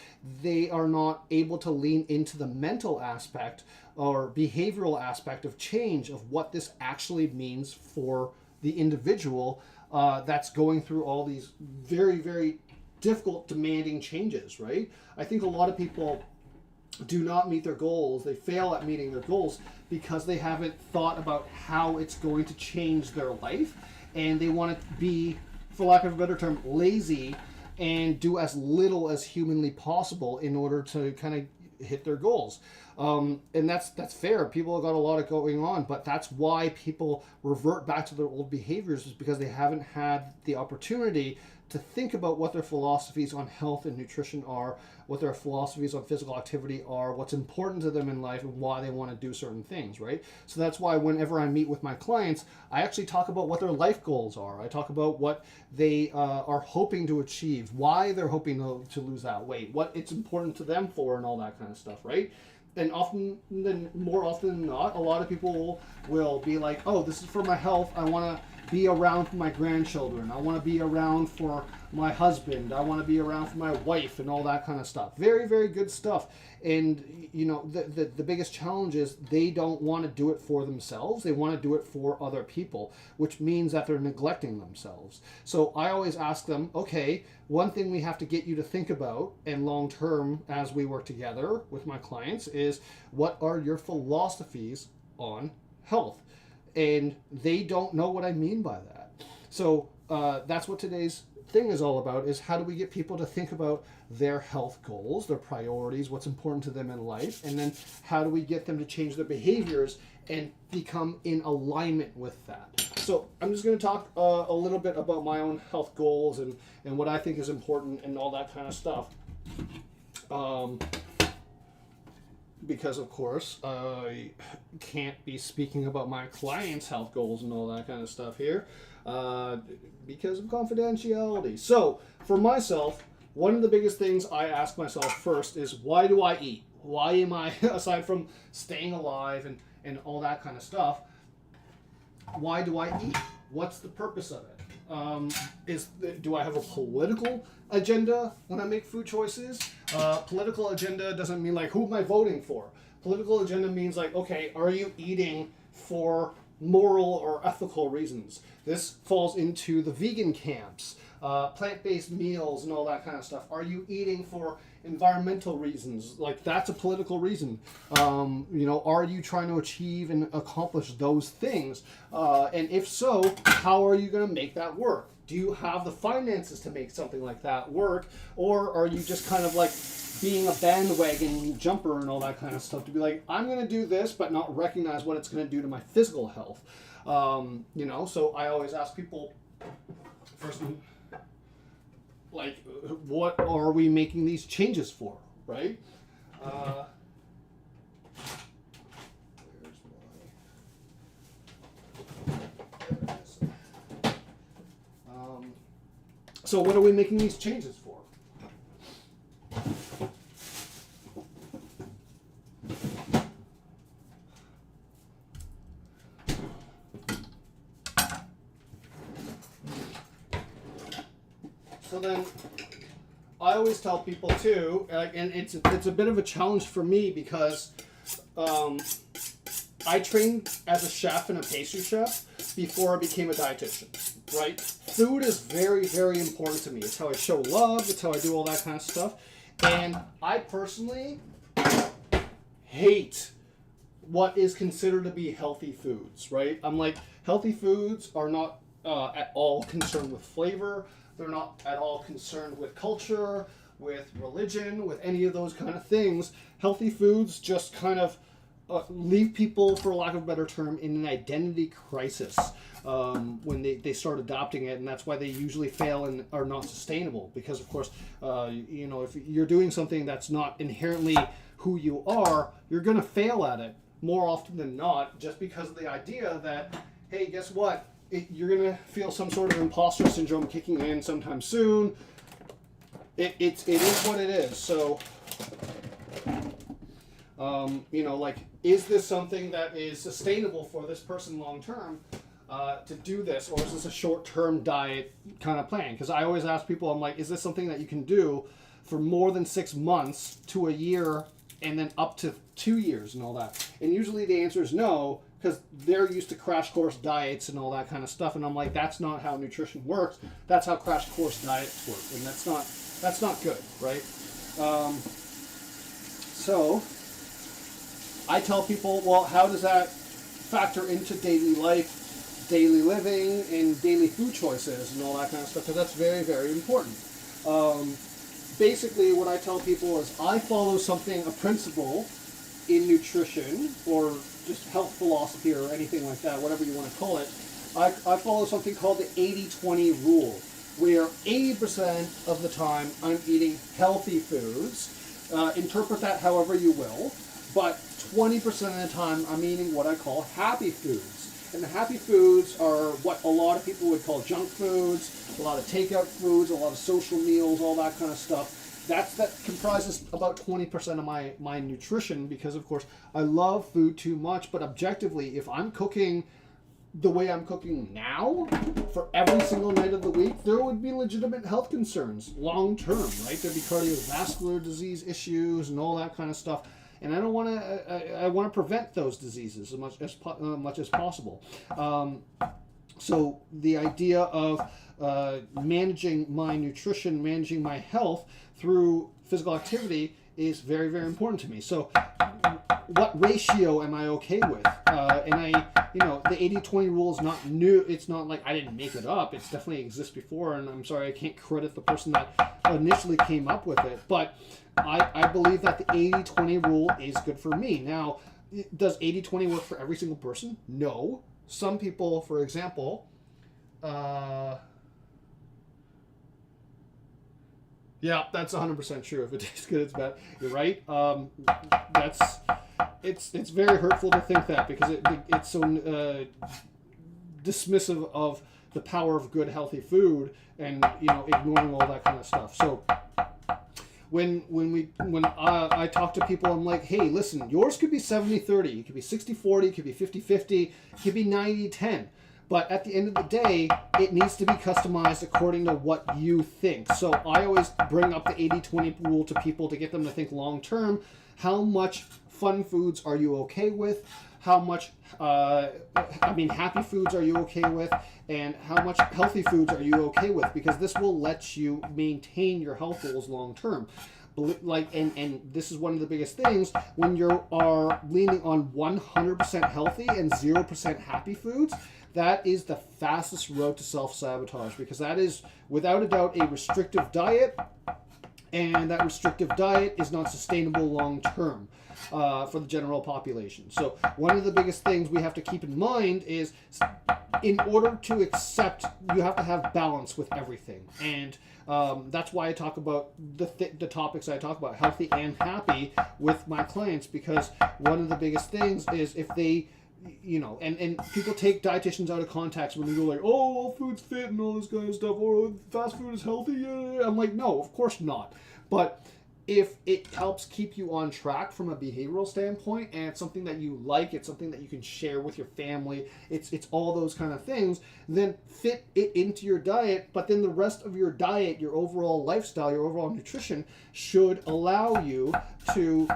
they are not able to lean into the mental aspect or behavioral aspect of change of what this actually means for the individual that's going through all these very, very difficult, demanding changes, right? I think a lot of people do not meet their goals. They fail at meeting their goals because they haven't thought about how it's going to change their life, and they want to be, for lack of a better term, lazy and do as little as humanly possible in order to kind of hit their goals. And that's fair. People have got a lot of going on, but that's why people revert back to their old behaviors, is because they haven't had the opportunity to think about what their philosophies on health and nutrition are, what their philosophies on physical activity are, what's important to them in life, and why they want to do certain things, right? So that's why whenever I meet with my clients, I actually talk about what their life goals are. I talk about what they are hoping to achieve, why they're hoping to lose that weight, what it's important to them for, and all that kind of stuff, right? And more often than not, a lot of people will be like, oh, this is for my health. I want to be around for my grandchildren. I want to be around for my husband. I want to be around for my wife and all that kind of stuff. Very, very good stuff. And, you know, the biggest challenge is they don't want to do it for themselves. They want to do it for other people, which means that they're neglecting themselves. So I always ask them, okay, one thing we have to get you to think about, and long term as we work together with my clients, is what are your philosophies on health? And they don't know what I mean by that. So that's what today's thing is all about, is how do we get people to think about their health goals, their priorities, what's important to them in life, and then how do we get them to change their behaviors and become in alignment with that. So I'm just going to talk a little bit about my own health goals and what I think is important and all that kind of stuff. Because, of course, I can't be speaking about my clients' health goals and all that kind of stuff here because of confidentiality. So, for myself, one of the biggest things I ask myself first is, why do I eat? Why am I, aside from staying alive and all that kind of stuff, why do I eat? What's the purpose of it? Do I have a political agenda when I make food choices? Political agenda doesn't mean like, who am I voting for? Political agenda means like, okay, are you eating for moral or ethical reasons? This falls into the vegan camps, plant-based meals and all that kind of stuff. Are you eating for environmental reasons? Like, that's a political reason. Are you trying to achieve and accomplish those things? And if so, how are you going to make that work? Do you have the finances to make something like that work? Or are you just kind of like being a bandwagon jumper and all that kind of stuff to be like, I'm going to do this, but not recognize what it's going to do to my physical health? So I always ask people, first, like, what are we making these changes for, right? So what are we making these changes for? So then, I always tell people too, and it's a bit of a challenge for me because I trained as a chef and a pastry chef before I became a dietitian, right? Food is very, very important to me. It's how I show love. It's how I do all that kind of stuff. And I personally hate what is considered to be healthy foods, right? I'm like, healthy foods are not at all concerned with flavor. They're not at all concerned with culture, with religion, with any of those kind of things. Healthy foods just kind of leave people, for lack of a better term, in an identity crisis when they start adopting it, and that's why they usually fail and are not sustainable. Because of course, if you're doing something that's not inherently who you are, you're going to fail at it more often than not, just because of the idea that, hey, guess what? You're going to feel some sort of imposter syndrome kicking in sometime soon. It is what it is. So, is this something that is sustainable for this person long term to do this, or is this a short term diet kind of plan? Because I always ask people, I'm like, is this something that you can do for more than 6 months to a year, and then up to 2 years and all that? And usually the answer is no, because they're used to crash course diets and all that kind of stuff. And I'm like, that's not how nutrition works. That's how crash course diets work, and that's not good, right? So I tell people, well, how does that factor into daily life, daily living, and daily food choices and all that kind of stuff? Because that's very, very important. Basically, what I tell people is I follow a principle in nutrition, or just health philosophy, or anything like that, whatever you want to call it. I follow something called the 80-20 rule, where 80% of the time I'm eating healthy foods. Interpret that however you will, but 20% of the time I'm eating what I call happy foods. And the happy foods are what a lot of people would call junk foods, a lot of takeout foods, a lot of social meals, all that kind of stuff. That comprises about 20% of my nutrition, because of course I love food too much. But objectively, if I'm cooking the way I'm cooking now for every single night of the week, there would be legitimate health concerns long term, right? There'd be cardiovascular disease issues and all that kind of stuff. And I don't want to. I want to prevent those diseases as much as possible. So the idea of managing my nutrition, managing my health through physical activity is very, very important to me. So what ratio am I okay with? And the 80-20 rule is not new. It's not like I didn't make it up. It's definitely exists before, and I'm sorry, I can't credit the person that initially came up with it. But I believe that the 80-20 rule is good for me. Now, does 80-20 work for every single person? No. Some people, for example, yeah, that's 100% true. If it tastes good, it's bad. You're right. It's very hurtful to think that, because it's so dismissive of the power of good, healthy food, and ignoring all that kind of stuff. So when I talk to people, I'm like, hey, listen, yours could be 70-30, it could be 60-40, it could be 50-50, it could be 90-10. But at the end of the day, it needs to be customized according to what you think. So I always bring up the 80-20 rule to people to get them to think long term. How much fun foods are you okay with? How much, happy foods are you okay with? And how much healthy foods are you okay with? Because this will let you maintain your health goals long term. And this is one of the biggest things, when you are leaning on 100% healthy and 0% happy foods. That is the fastest road to self-sabotage, because that is, without a doubt, a restrictive diet, and that restrictive diet is not sustainable long-term for the general population. So one of the biggest things we have to keep in mind is, in order to accept, you have to have balance with everything. And that's why I talk about the topics I talk about, healthy and happy, with my clients, because one of the biggest things is if they... and people take dietitians out of context when they go like, oh, all food's fit and all this kind of stuff, or fast food is healthy. I'm like, no, of course not. But if it helps keep you on track from a behavioral standpoint, and it's something that you like, it's something that you can share with your family, it's all those kind of things, then fit it into your diet. But then the rest of your diet, your overall lifestyle, your overall nutrition should allow you to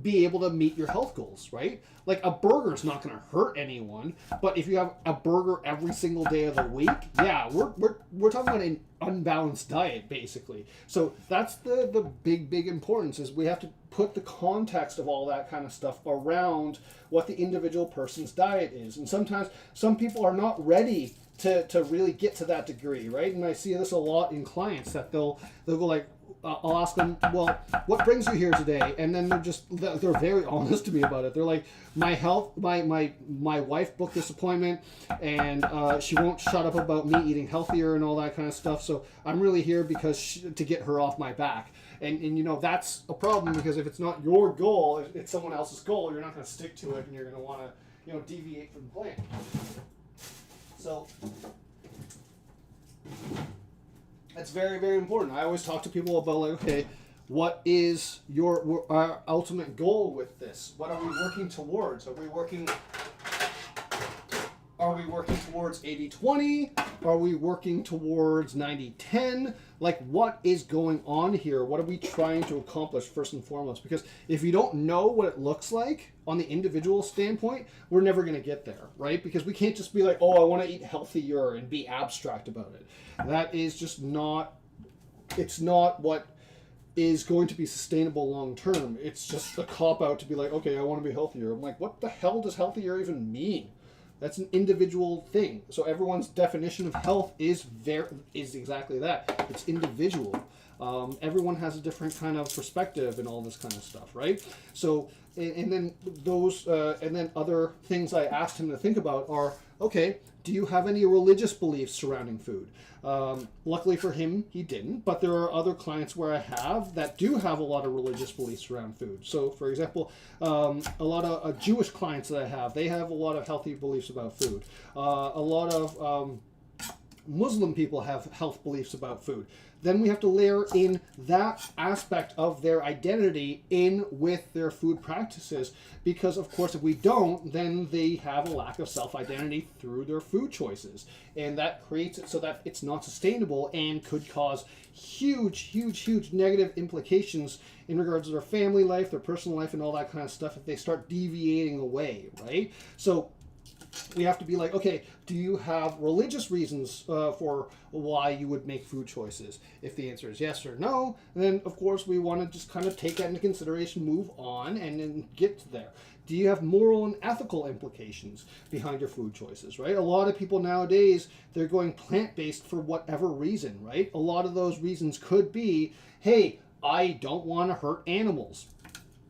be able to meet your health goals, right? Like, a burger is not going to hurt anyone, but if you have a burger every single day of the week, yeah, we're talking about an unbalanced diet, basically. So that's the big importance, is we have to put the context of all that kind of stuff around what the individual person's diet is. And sometimes some people are not ready to really get to that degree, right? And I see this a lot in clients, that they'll go like, I'll ask them, well, what brings you here today? And then they're very honest to me about it. They're like, my health, my wife booked this appointment, and she won't shut up about me eating healthier and all that kind of stuff. So I'm really here because to get her off my back. And you know, that's a problem, because if it's not your goal, if it's someone else's goal, you're not going to stick to it, and you're going to want to, you know, deviate from the plan. So that's very, very important. I always talk to people about, like, okay, what is our ultimate goal with this? What are we working towards? Are we working towards 80-20? Are we working towards 90-10? Like, what is going on here? What are we trying to accomplish first and foremost? Because if you don't know what it looks like on the individual standpoint, we're never going to get there, right? Because we can't just be like, oh, I want to eat healthier and be abstract about it. That is just not, it's not what is going to be sustainable long term. It's just a cop-out to be like, okay, I want to be healthier. I'm like, what the hell does healthier even mean? That's an individual thing. So everyone's definition of health is exactly that. It's individual. Everyone has a different kind of perspective and all this kind of stuff, right? So, and then other things I asked him to think about are, okay, do you have any religious beliefs surrounding food? Luckily for him, he didn't, but there are other clients where I have that do have a lot of religious beliefs around food. So, for example, a lot of Jewish clients that I have, they have a lot of healthy beliefs about food. A lot of Muslim people have health beliefs about food. Then we have to layer in that aspect of their identity in with their food practices, because of course if we don't, then they have a lack of self-identity through their food choices, and that creates it so that it's not sustainable and could cause huge negative implications in regards to their family life, their personal life, and all that kind of stuff if they start deviating away, right? So we have to be like, okay, do you have religious reasons for why you would make food choices? If the answer is yes or no, then of course we want to just kind of take that into consideration, move on, and then get to there. Do you have moral and ethical implications behind your food choices, right? A lot of people nowadays, they're going plant-based for whatever reason, right? A lot of those reasons could be, hey, I don't want to hurt animals.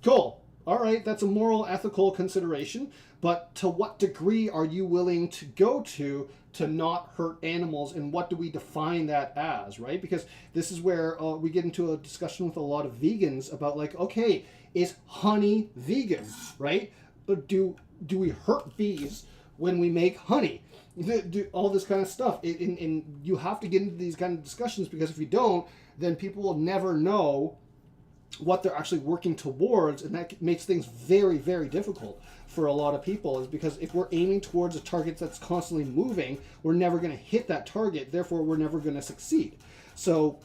Cool. All right, that's a moral, ethical consideration, but to what degree are you willing to go to not hurt animals, and what do we define that as, right? Because this is where we get into a discussion with a lot of vegans about, like, okay, is honey vegan, right? Do we hurt bees when we make honey? Do all this kind of stuff. And you have to get into these kind of discussions, because if you don't, then people will never know what they're actually working towards, and that makes things very, very difficult for a lot of people, is because if we're aiming towards a target that's constantly moving, we're never going to hit that target, therefore we're never going to succeed. So,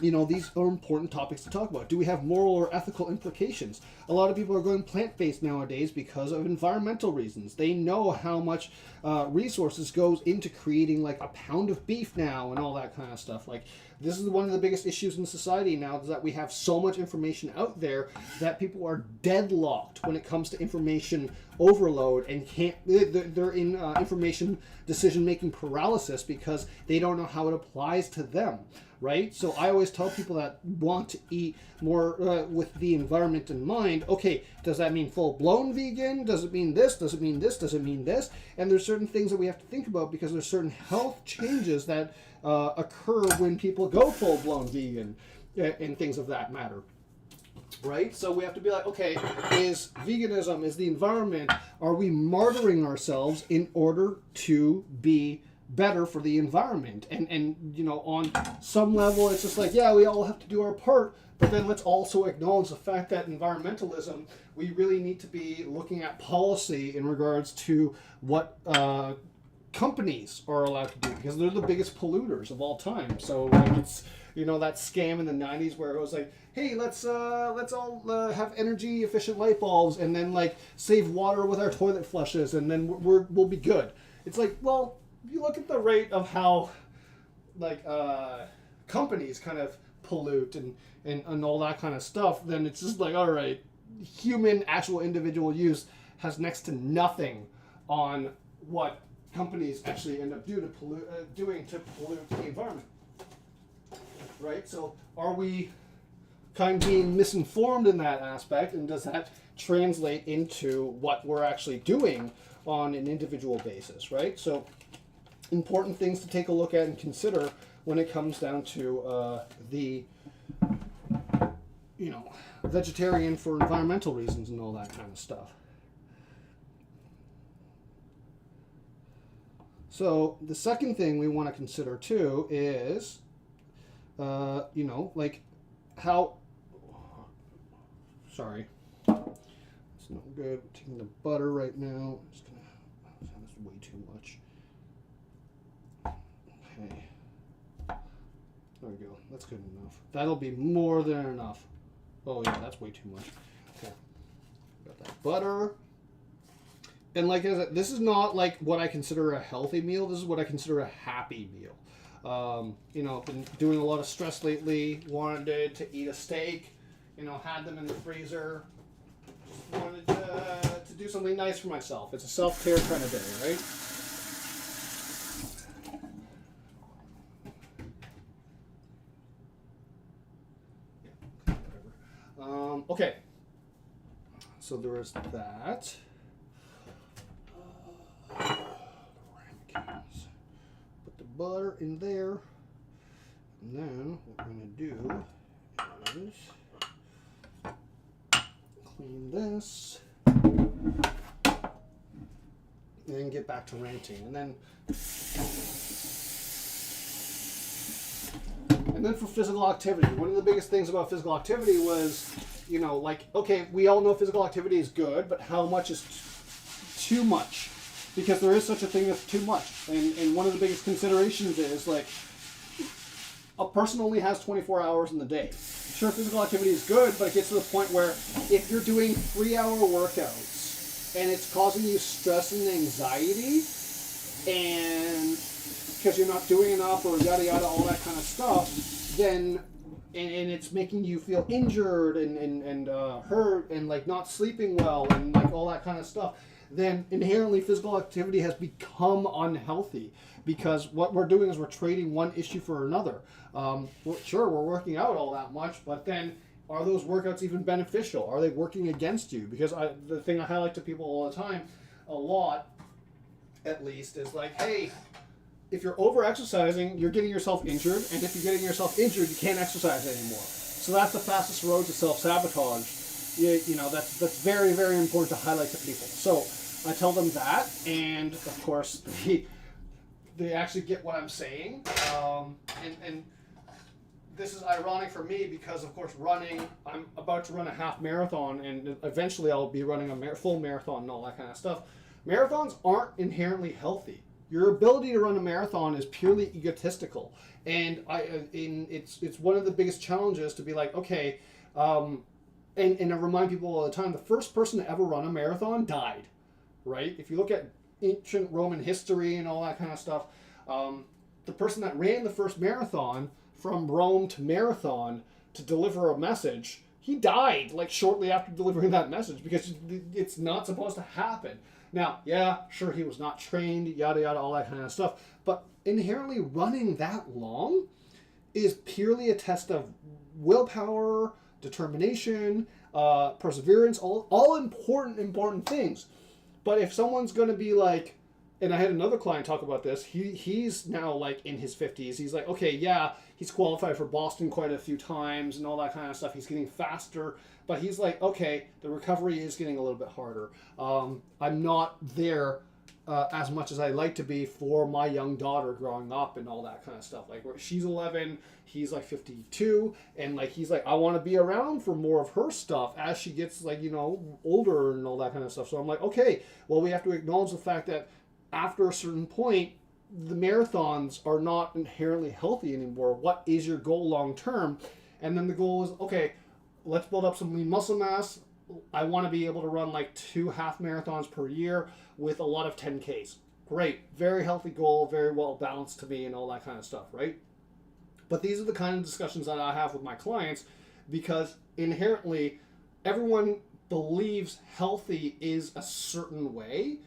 you know, these are important topics to talk about. Do we have moral or ethical implications? A lot of people are going plant-based nowadays because of environmental reasons. They know how much resources goes into creating like a pound of beef now and all that kind of stuff. Like, this is one of the biggest issues in society now, is that we have so much information out there that people are deadlocked when it comes to information overload, and they're in information decision-making paralysis because they don't know how it applies to them, right? So I always tell people that want to eat more with the environment in mind, okay, does that mean full-blown vegan? Does it mean this? Does it mean this? Does it mean this? And there's certain things that we have to think about, because there's certain health changes that occur when people go full-blown vegan and things of that matter, right? So we have to be like, okay, is veganism, is the environment, are we martyring ourselves in order to be better for the environment? And you know, on some level it's just like, yeah, we all have to do our part, but then let's also acknowledge the fact that environmentalism, we really need to be looking at policy in regards to what companies are allowed to do, because they're the biggest polluters of all time. So like, it's, you know, that scam in the 90s where it was like, hey, let's all have energy efficient light bulbs, and then like save water with our toilet flushes, and then we'll be good. It's like, well, if you look at the rate of how like companies kind of pollute and all that kind of stuff, then it's just like, all right, human actual individual use has next to nothing on what companies actually end up doing to pollute the environment, right? So are we kind of being misinformed in that aspect, and does that translate into what we're actually doing on an individual basis, right? So important things to take a look at and consider when it comes down to the, vegetarian for environmental reasons and all that kind of stuff. So the second thing we want to consider too is, like how, sorry, it's not good. I'm taking the butter right now. I'm just gonna, that's way too much. Okay. There we go. That's good enough. That'll be more than enough. Oh yeah, that's way too much. Okay. Got that butter. And like I said, this is not like what I consider a healthy meal. This is what I consider a happy meal. Been doing a lot of stress lately. Wanted to eat a steak. Had them in the freezer. Just wanted to do something nice for myself. It's a self-care kind of day, right? Okay, so there is that. Put the butter in there, and then what we're going to do is clean this, and then get back to ranting, and then for physical activity, one of the biggest things about physical activity was, okay, we all know physical activity is good, but how much is too much? Because there is such a thing as too much. And one of the biggest considerations is, like, a person only has 24 hours in the day. Sure, physical activity is good, but it gets to the point where if you're doing 3-hour workouts and it's causing you stress and anxiety, and because you're not doing enough or yada yada, all that kind of stuff, then and it's making you feel injured and hurt and like not sleeping well and like all that kind of stuff, then inherently physical activity has become unhealthy, because what we're doing is we're trading one issue for another. We're working out all that much, but then are those workouts even beneficial? Are they working against you? Because the thing I highlight to people all the time, a lot at least, is like, hey, if you're over-exercising, you're getting yourself injured, and if you're getting yourself injured, you can't exercise anymore. So that's the fastest road to self-sabotage. That's very, very important to highlight to people. So I tell them that, and of course, they actually get what I'm saying. And this is ironic for me because, of course, I'm about to run a half marathon, and eventually I'll be running a full marathon and all that kind of stuff. Marathons aren't inherently healthy. Your ability to run a marathon is purely egotistical, and it's one of the biggest challenges to be like, okay, and I remind people all the time, the first person to ever run a marathon died, right? If you look at ancient Roman history and all that kind of stuff, the person that ran the first marathon from Rome to Marathon to deliver a message, he died like shortly after delivering that message, because it's not supposed to happen. Now, yeah, sure, he was not trained, yada, yada, all that kind of stuff. But inherently running that long is purely a test of willpower, determination, perseverance, all important things. But if someone's going to be like, and I had another client talk about this, he's now like in his 50s. He's like, okay, yeah, he's qualified for Boston quite a few times and all that kind of stuff. He's getting faster. But he's like, okay, the recovery is getting a little bit harder. I'm not there as much as I'd like to be for my young daughter growing up and all that kind of stuff. Like, she's 11, he's like 52, and like he's like, I want to be around for more of her stuff as she gets like, older and all that kind of stuff. So I'm like, okay, well, we have to acknowledge the fact that after a certain point, the marathons are not inherently healthy anymore. What is your goal long term? And then the goal is, okay, let's build up some lean muscle mass. I want to be able to run like 2 half marathons per year with a lot of 10Ks. Great. Very healthy goal, very well balanced to me and all that kind of stuff, right? But these are the kind of discussions that I have with my clients, because inherently everyone believes healthy is a certain way,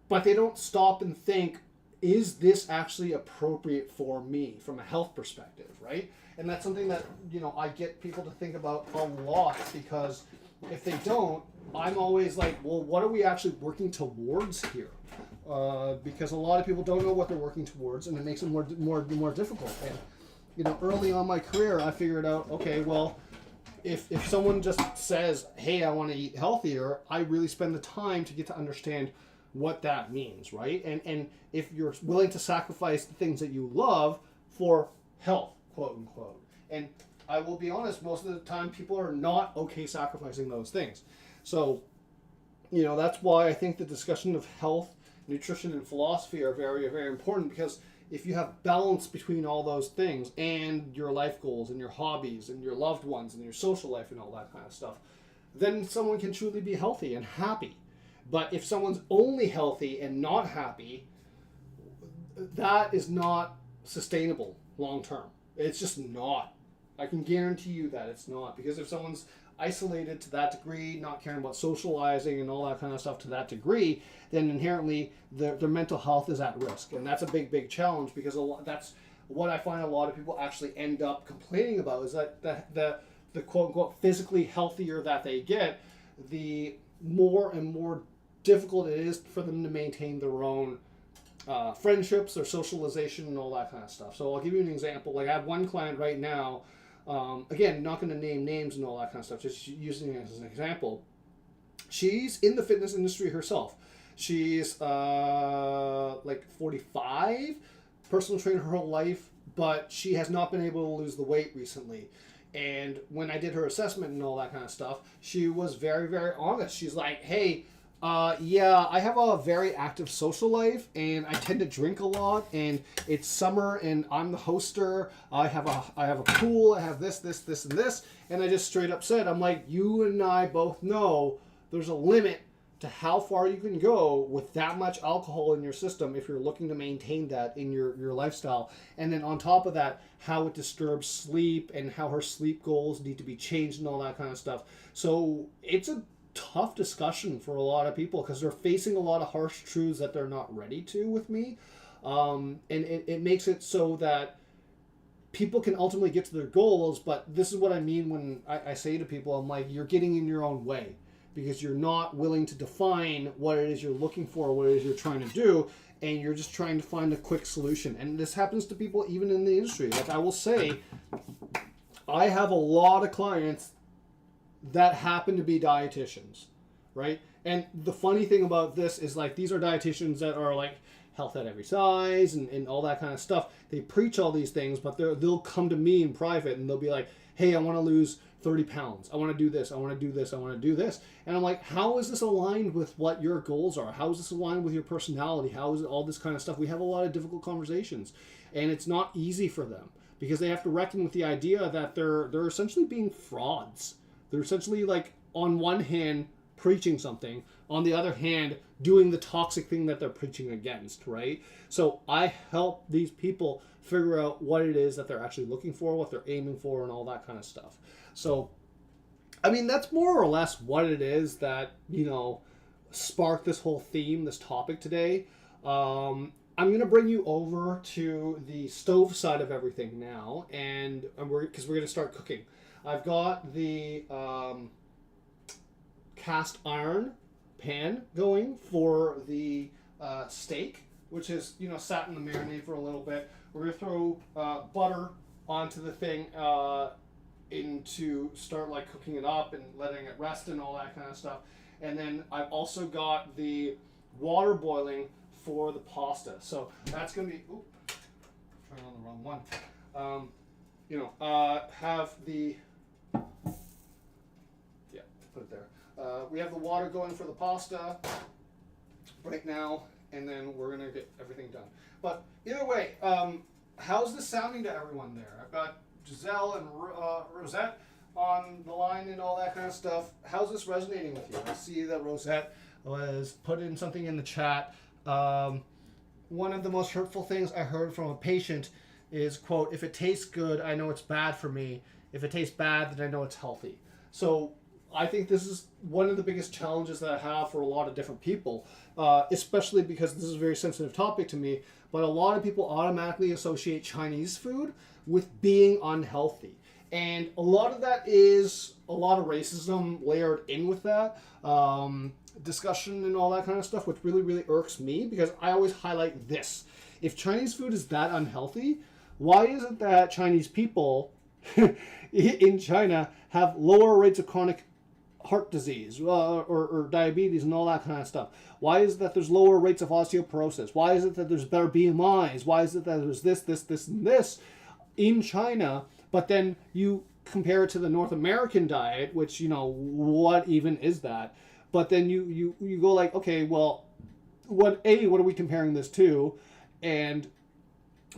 but they don't stop and think, is this actually appropriate for me from a health perspective, right? And that's something that, I get people to think about a lot, because if they don't, I'm always like, well, what are we actually working towards here? Because a lot of people don't know what they're working towards, and it makes it more difficult. And early on in my career, I figured out, okay, well, if someone just says, hey, I want to eat healthier, I really spend the time to get to understand what that means, right? And if you're willing to sacrifice the things that you love for health, quote unquote. And I will be honest, most of the time people are not okay sacrificing those things. So, that's why I think the discussion of health, nutrition, and philosophy are very, very important, because if you have balance between all those things and your life goals and your hobbies and your loved ones and your social life and all that kind of stuff, then someone can truly be healthy and happy. But if someone's only healthy and not happy, that is not sustainable long term. It's just not. I can guarantee you that it's not. Because if someone's isolated to that degree, not caring about socializing and all that kind of stuff to that degree, then inherently their mental health is at risk. And that's a big, big challenge, because that's what I find a lot of people actually end up complaining about, is that the quote-unquote physically healthier that they get, the more and more difficult it is for them to maintain their own friendships, their socialization, and all that kind of stuff. So I'll give you an example. Like, I have one client right now, again, not going to name names and all that kind of stuff, just using it as an example. She's in the fitness industry herself. She's like 45, personal trainer her whole life, but she has not been able to lose the weight recently. And when I did her assessment and all that kind of stuff, she was very, very honest. She's like, hey, yeah, I have a very active social life, and I tend to drink a lot, and it's summer, and I'm the hoster. I have a pool. I have this, and this. And I just straight up said, I'm like, you and I both know there's a limit to how far you can go with that much alcohol in your system if you're looking to maintain that in your lifestyle. And then on top of that, how it disturbs sleep and how her sleep goals need to be changed and all that kind of stuff. So it's a tough discussion for a lot of people, because they're facing a lot of harsh truths that they're not ready to with me. And it makes it so that people can ultimately get to their goals, but this is what I mean when I say to people, I'm like, you're getting in your own way, because you're not willing to define what it is you're looking for, what it is you're trying to do, and you're just trying to find a quick solution. And this happens to people even in the industry. Like, I will say, I have a lot of clients that happen to be dietitians, right? And the funny thing about this is, like, these are dietitians that are like health at every size and all that kind of stuff. They preach all these things, but they'll come to me in private and they'll be like, hey, I want to lose 30 pounds. I want to do this. I want to do this. I want to do this. And I'm like, how is this aligned with what your goals are? How is this aligned with your personality? How is it all this kind of stuff? We have a lot of difficult conversations, and it's not easy for them, because they have to reckon with the idea that they're essentially being frauds. They're essentially, like, on one hand preaching something, on the other hand doing the toxic thing that they're preaching against, right? So I help these people figure out what it is that they're actually looking for, what they're aiming for, and all that kind of stuff. So, I mean, that's more or less what it is that, sparked this whole theme, this topic today. I'm going to bring you over to the stove side of everything now, and because we're going to start cooking. I've got the cast iron pan going for the steak, which is, sat in the marinade for a little bit. We're going to throw butter onto the thing to start, like, cooking it up and letting it rest and all that kind of stuff. And then I've also got the water boiling for the pasta. So that's going to be, trying on the wrong one. Have the, put it there. We have the water going for the pasta right now, and then we're going to get everything done. But either way, how's this sounding to everyone there? I've got Giselle and Rosette on the line and all that kind of stuff. How's this resonating with you? I see that Rosette was put in something in the chat. One of the most hurtful things I heard from a patient is, quote, if it tastes good, I know it's bad for me. If it tastes bad, then I know it's healthy. So I think this is one of the biggest challenges that I have for a lot of different people, especially because this is a very sensitive topic to me. But a lot of people automatically associate Chinese food with being unhealthy. And a lot of that is a lot of racism layered in with that. Discussion and all that kind of stuff, which really, really irks me because I always highlight this. If Chinese food is that unhealthy, why is it that Chinese people in China have lower rates of chronic heart disease or diabetes and all that kind of stuff? Why is it that there's lower rates of osteoporosis? Why is it that there's better BMIs? Why is it that there's this, and this in China? But then you compare it to the North American diet, which, what even is that? But then you go like, okay, well, what are we comparing this to? And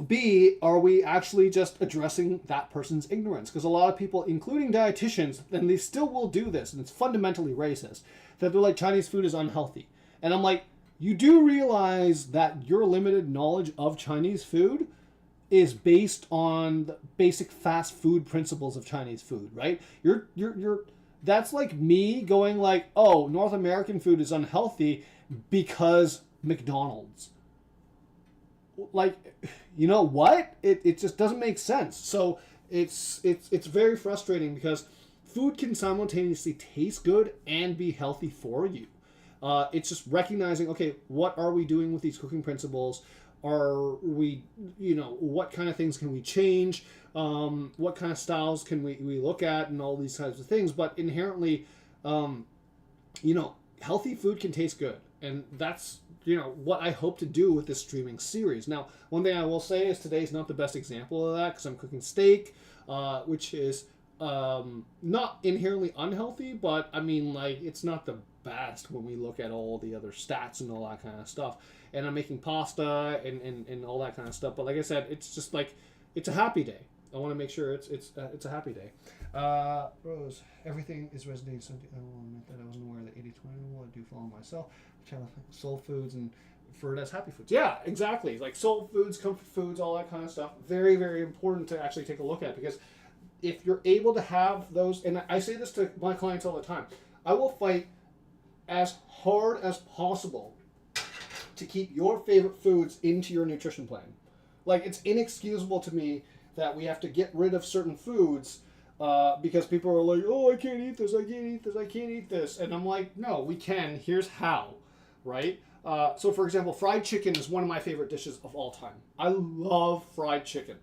B, are we actually just addressing that person's ignorance? Because a lot of people, including dietitians, and they still will do this, and it's fundamentally racist, that they're like, Chinese food is unhealthy. And I'm like, you do realize that your limited knowledge of Chinese food is based on the basic fast food principles of Chinese food, right? You're that's like me going like, oh, North American food is unhealthy because McDonald's. Like, you know what? It just doesn't make sense. So it's very frustrating because food can simultaneously taste good and be healthy for you. It's just recognizing, okay, what are we doing with these cooking principles? Are we, what kind of things can we change? What kind of styles can we look at and all these types of things? But inherently, healthy food can taste good. And that's, what I hope to do with this streaming series. Now, one thing I will say is today's not the best example of that because I'm cooking steak, which is not inherently unhealthy, but I mean, like, it's not the best when we look at all the other stats and all that kind of stuff. And I'm making pasta and all that kind of stuff. But like I said, it's just like, it's a happy day. I want to make sure it's a happy day. Rose, everything is resonating. I will admit that I wasn't aware that 80-20 rule. I do follow myself. Soul foods and referred as happy foods. Yeah, exactly. Like soul foods, comfort foods, all that kind of stuff. Very, very important to actually take a look at because if you're able to have those, and I say this to my clients all the time, I will fight as hard as possible to keep your favorite foods into your nutrition plan. Like, it's inexcusable to me that we have to get rid of certain foods because people are like, oh, I can't eat this, I can't eat this, I can't eat this. And I'm like, no, we can. Here's how, right? So, for example, fried chicken is one of my favorite dishes of all time. I love fried chicken,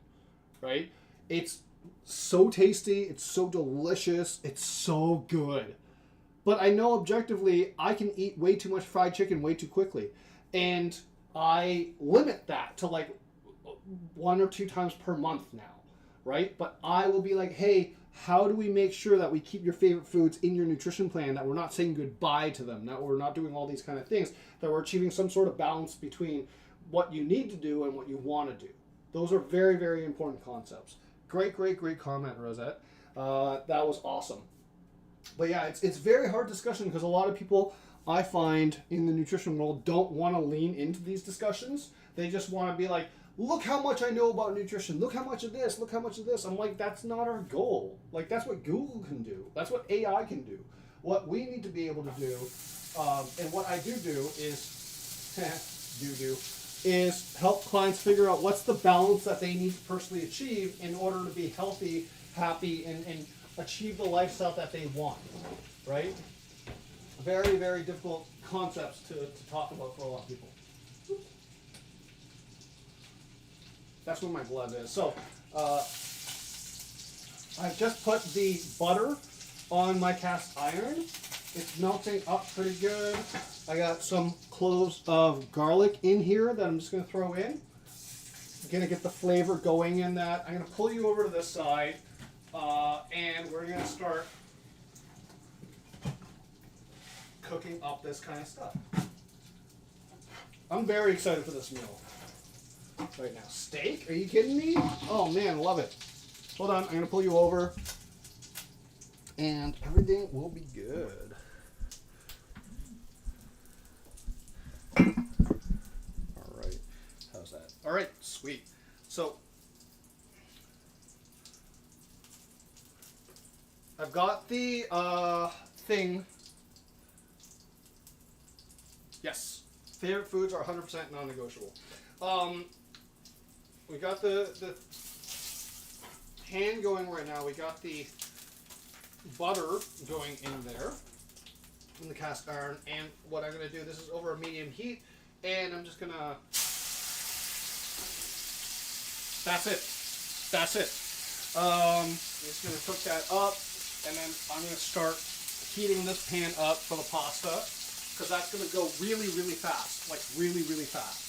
right? It's so tasty, it's so delicious, it's so good. But I know objectively I can eat way too much fried chicken way too quickly. And I limit that to like 1 or 2 times per month now, right? But I will be like, hey, how do we make sure that we keep your favorite foods in your nutrition plan, that we're not saying goodbye to them, that we're not doing all these kind of things, that we're achieving some sort of balance between what you need to do and what you want to do. Those are very, very important concepts. Great, great, great comment, Rosette. That was awesome. But yeah, it's very hard discussion because a lot of people I find in the nutrition world don't want to lean into these discussions. They just want to be like, look how much I know about nutrition. Look how much of this. Look how much of this. I'm like, that's not our goal. Like, that's what Google can do. That's what AI can do. What we need to be able to do, and what I do is, is help clients figure out what's the balance that they need to personally achieve in order to be healthy, happy, and achieve the lifestyle that they want, right? Very, very difficult concepts to talk about for a lot of people. That's where my blood is. So, I've just put the butter on my cast iron. It's melting up pretty good. I got some cloves of garlic in here that I'm just going to throw in. I'm going to get the flavor going in that. I'm going to pull you over to this side, and we're going to start cooking up this kind of stuff. I'm very excited for this meal right now. Steak? Are you kidding me? Oh man, love it. Hold on, I'm going to pull you over, and everything will be good. Alright, how's that? Alright, sweet. So, I've got the thing. Yes, favorite foods are 100% non-negotiable. We got the pan going right now. We got the butter going in there in the cast iron, and what I'm going to do, this is over a medium heat, and I'm just going to, that's it. I'm just going to cook that up, and then I'm going to start heating this pan up for the pasta, because that's going to go really, really fast, like really, really fast.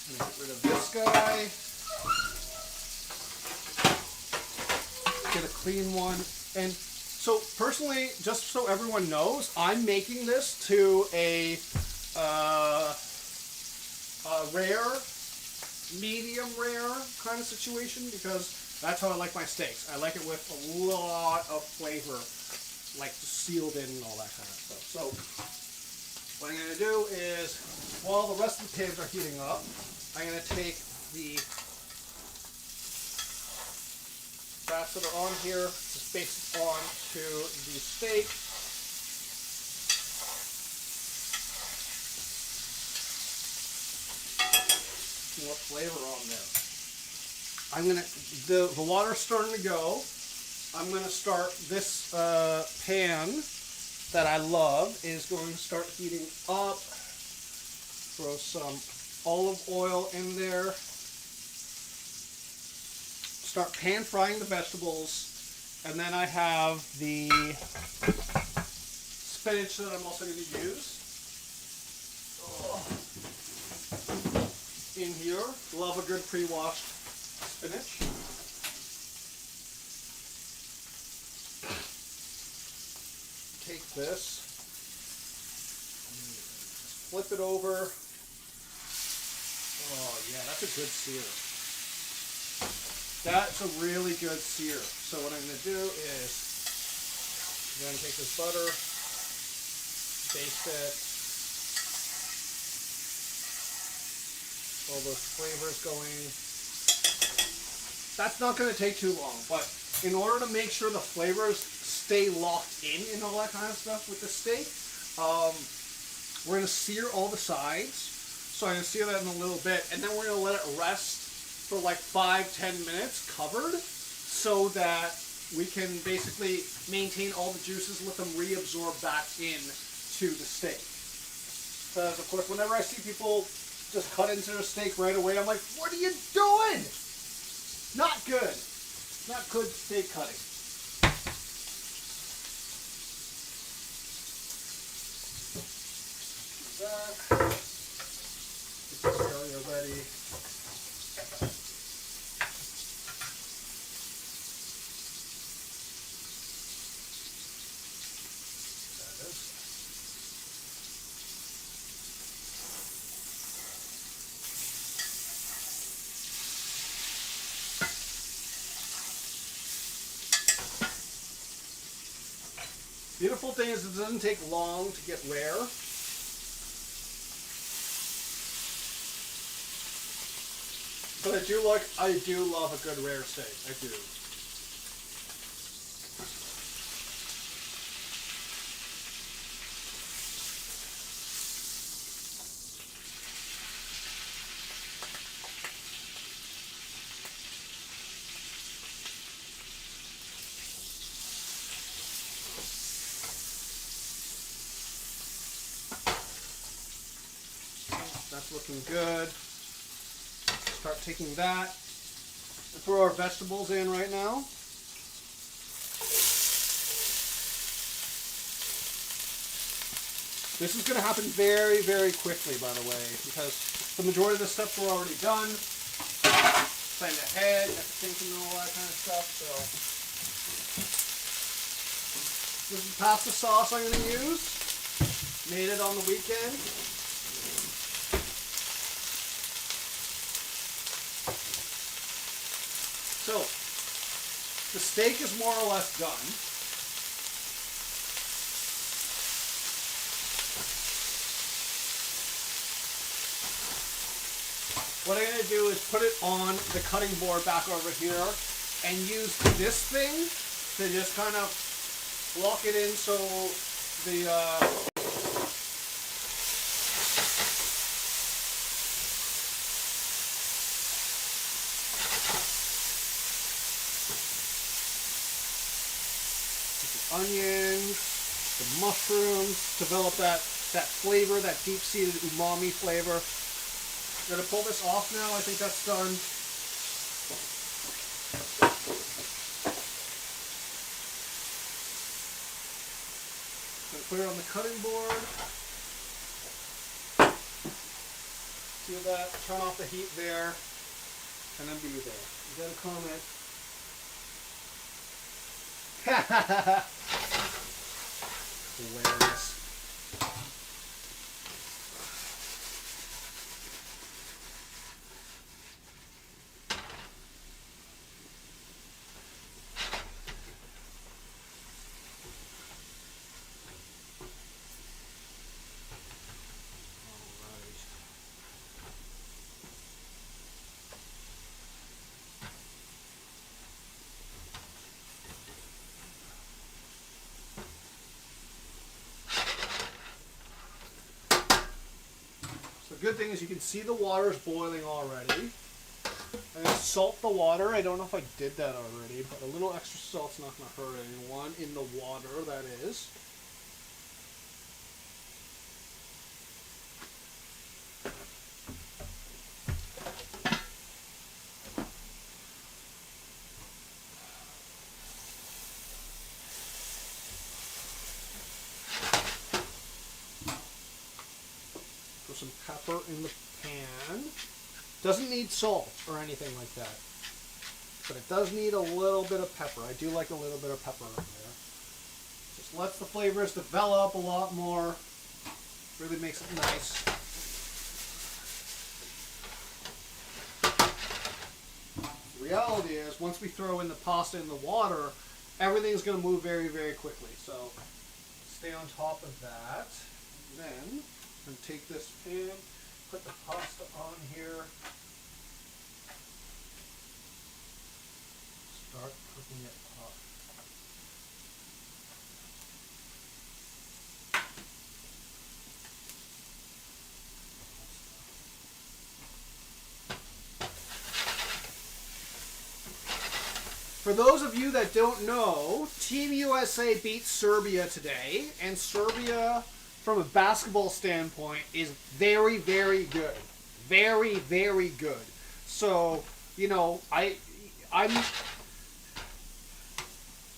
I'm going to get rid of this guy. Get a clean one. And so personally, just so everyone knows, I'm making this to a rare, medium rare kind of situation, because that's how I like my steaks. I like it with a lot of flavor, like sealed in and all that kind of stuff. So what I'm going to do is, while the rest of the potatoes are heating up, I'm going to take the fats that are on here, just base it onto the steak. More flavor on there. I'm gonna, the water's starting to go. I'm gonna start this pan that I love is going to start heating up. Throw some olive oil in there. Start pan frying the vegetables, and then I have the spinach that I'm also going to use in here. Love a good pre-washed spinach. Take this, flip it over. Oh yeah, that's a good sear. That's a really good sear. So what I'm going to do is I'm going to take this butter, baste it, all those flavors going. That's not going to take too long, but in order to make sure the flavors stay locked in and all that kind of stuff with the steak, we're going to sear all the sides. So I'm going to sear that in a little bit, and then we're going to let it rest for like 5-10 minutes covered, so that we can basically maintain all the juices, let them reabsorb back in to the steak. Because of course, whenever I see people just cut into their steak right away, I'm like, what are you doing? Not good. Not good steak cutting. That. Get this area ready. Beautiful thing is it doesn't take long to get rare. But I do love a good rare steak. I do. That's looking good. Start taking that. We'll throw our vegetables in right now. This is going to happen very, very quickly, by the way, because the majority of the steps were already done. Plan ahead, thinking and all that kind of stuff. So this is pasta sauce I'm going to use. Made it on the weekend. So, the steak is more or less done. What I'm going to do is put it on the cutting board back over here and use this thing to just kind of lock it in so the onions, the mushrooms, develop that flavor, that deep-seated umami flavor. Gonna pull this off now. I think that's done. Gonna put it on the cutting board. See that? Turn off the heat there, and then be there. You got a comment? Hilarious. The good thing is you can see the water is boiling already. I'm going to salt the water. I don't know if I did that already, but a little extra salt's not going to hurt anyone in the water, that is. Some pepper in the pan. Doesn't need salt or anything like that, but it does need a little bit of pepper. I do like a little bit of pepper in there. Just lets the flavors develop a lot more. Really makes it nice. The reality is, once we throw in the pasta in the water, everything's going to move very, very quickly. So stay on top of that. Then and take this pan, put the pasta on here, start cooking it up. For those of you that don't know, Team USA beat Serbia today, and Serbia, from a basketball standpoint, is very, very good. Very, very good. So, you know,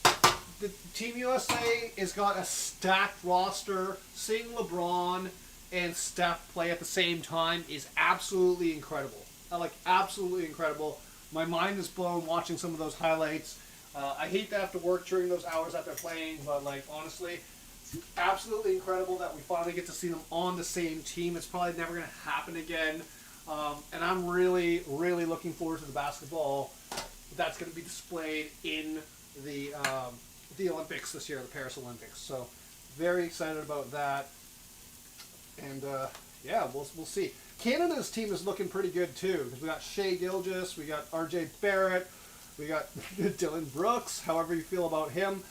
the Team USA has got a stacked roster. Seeing LeBron and Steph play at the same time is absolutely incredible. Absolutely incredible. My mind is blown watching some of those highlights. I hate to have to work during those hours that they're playing, but, honestly, it's absolutely incredible that we finally get to see them on the same team. It's probably never going to happen again. And I'm really, really looking forward to the basketball that's going to be displayed in the Olympics this year, the Paris Olympics. So, very excited about that. And, yeah, we'll see. Canada's team is looking pretty good, too, because we got Shea Gilgeous, we got RJ Barrett, we got Dylan Brooks, however you feel about him.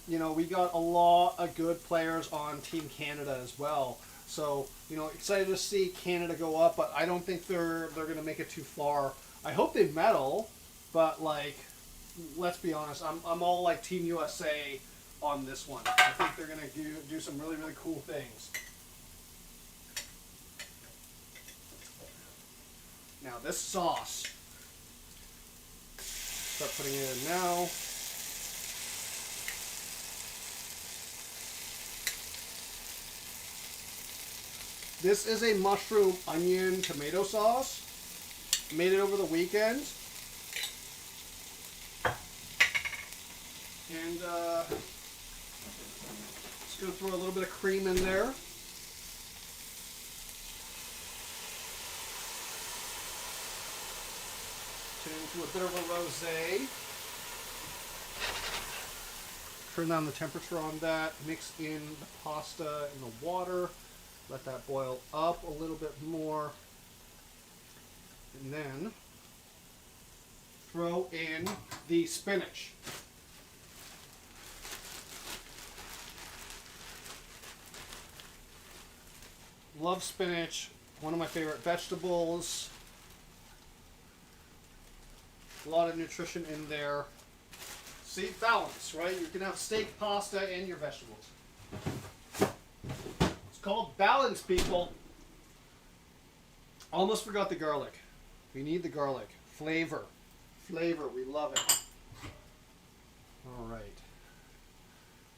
You know, we got a lot of good players on Team Canada as well. So, you know, excited to see Canada go up, but I don't think they're going to make it too far. I hope they medal, but, let's be honest, I'm all Team USA on this one. I think they're going to do some really, really cool things. Now, this sauce, start putting it in now. This is a mushroom onion tomato sauce. Made it over the weekend. And just going to throw a little bit of cream in there. Turn it into a bit of a rosé. Turn down the temperature on that. Mix in the pasta and the water. Let that boil up a little bit more. And then throw in the spinach. Love spinach. One of my favorite vegetables. A lot of nutrition in there. See, balance, right? You can have steak, pasta, and your vegetables. It's called balance, people. Almost forgot the garlic. We need the garlic. Flavor. Flavor. We love it. All right.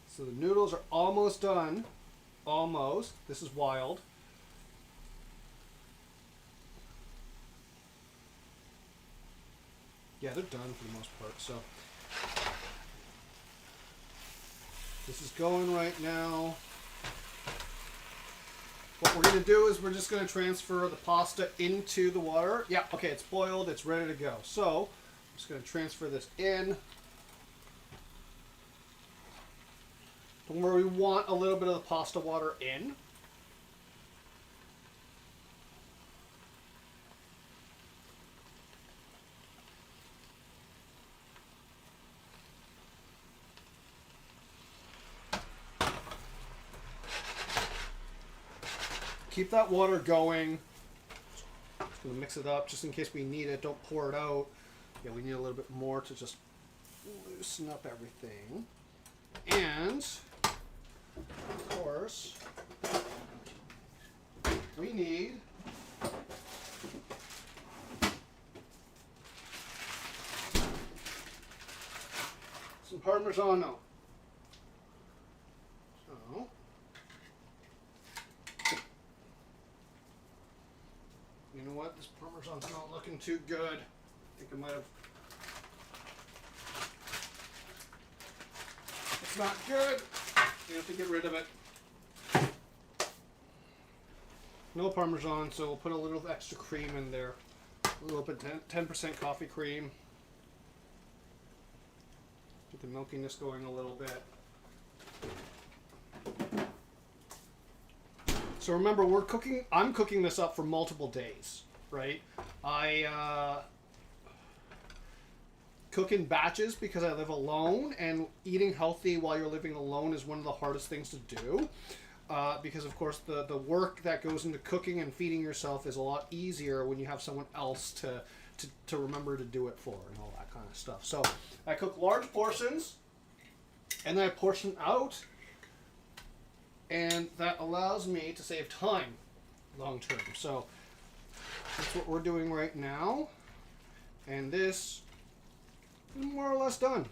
So the noodles are almost done. Almost. This is wild. Yeah, they're done for the most part. So this is going right now. What we're going to do is we're just going to transfer the pasta into the water. Yeah, okay, it's boiled. It's ready to go. So I'm just going to transfer this in. Don't worry, we want a little bit of the pasta water in. Keep that water going. Just going to mix it up just in case we need it. Don't pour it out. Yeah, we need a little bit more to just loosen up everything. And, of course, we need some Parmesan. So, you know what? This Parmesan's not looking too good. I think I might have... It's not good. You have to get rid of it. No Parmesan, so we'll put a little extra cream in there. A little bit, 10% coffee cream. Get the milkiness going a little bit. So remember, I'm cooking this up for multiple days, right? I cook in batches because I live alone, and eating healthy while you're living alone is one of the hardest things to do. Because of course the work that goes into cooking and feeding yourself is a lot easier when you have someone else to remember to do it for and all that kind of stuff. So I cook large portions and then I portion out, and that allows me to save time long term. So that's what we're doing right now, and this is more or less done.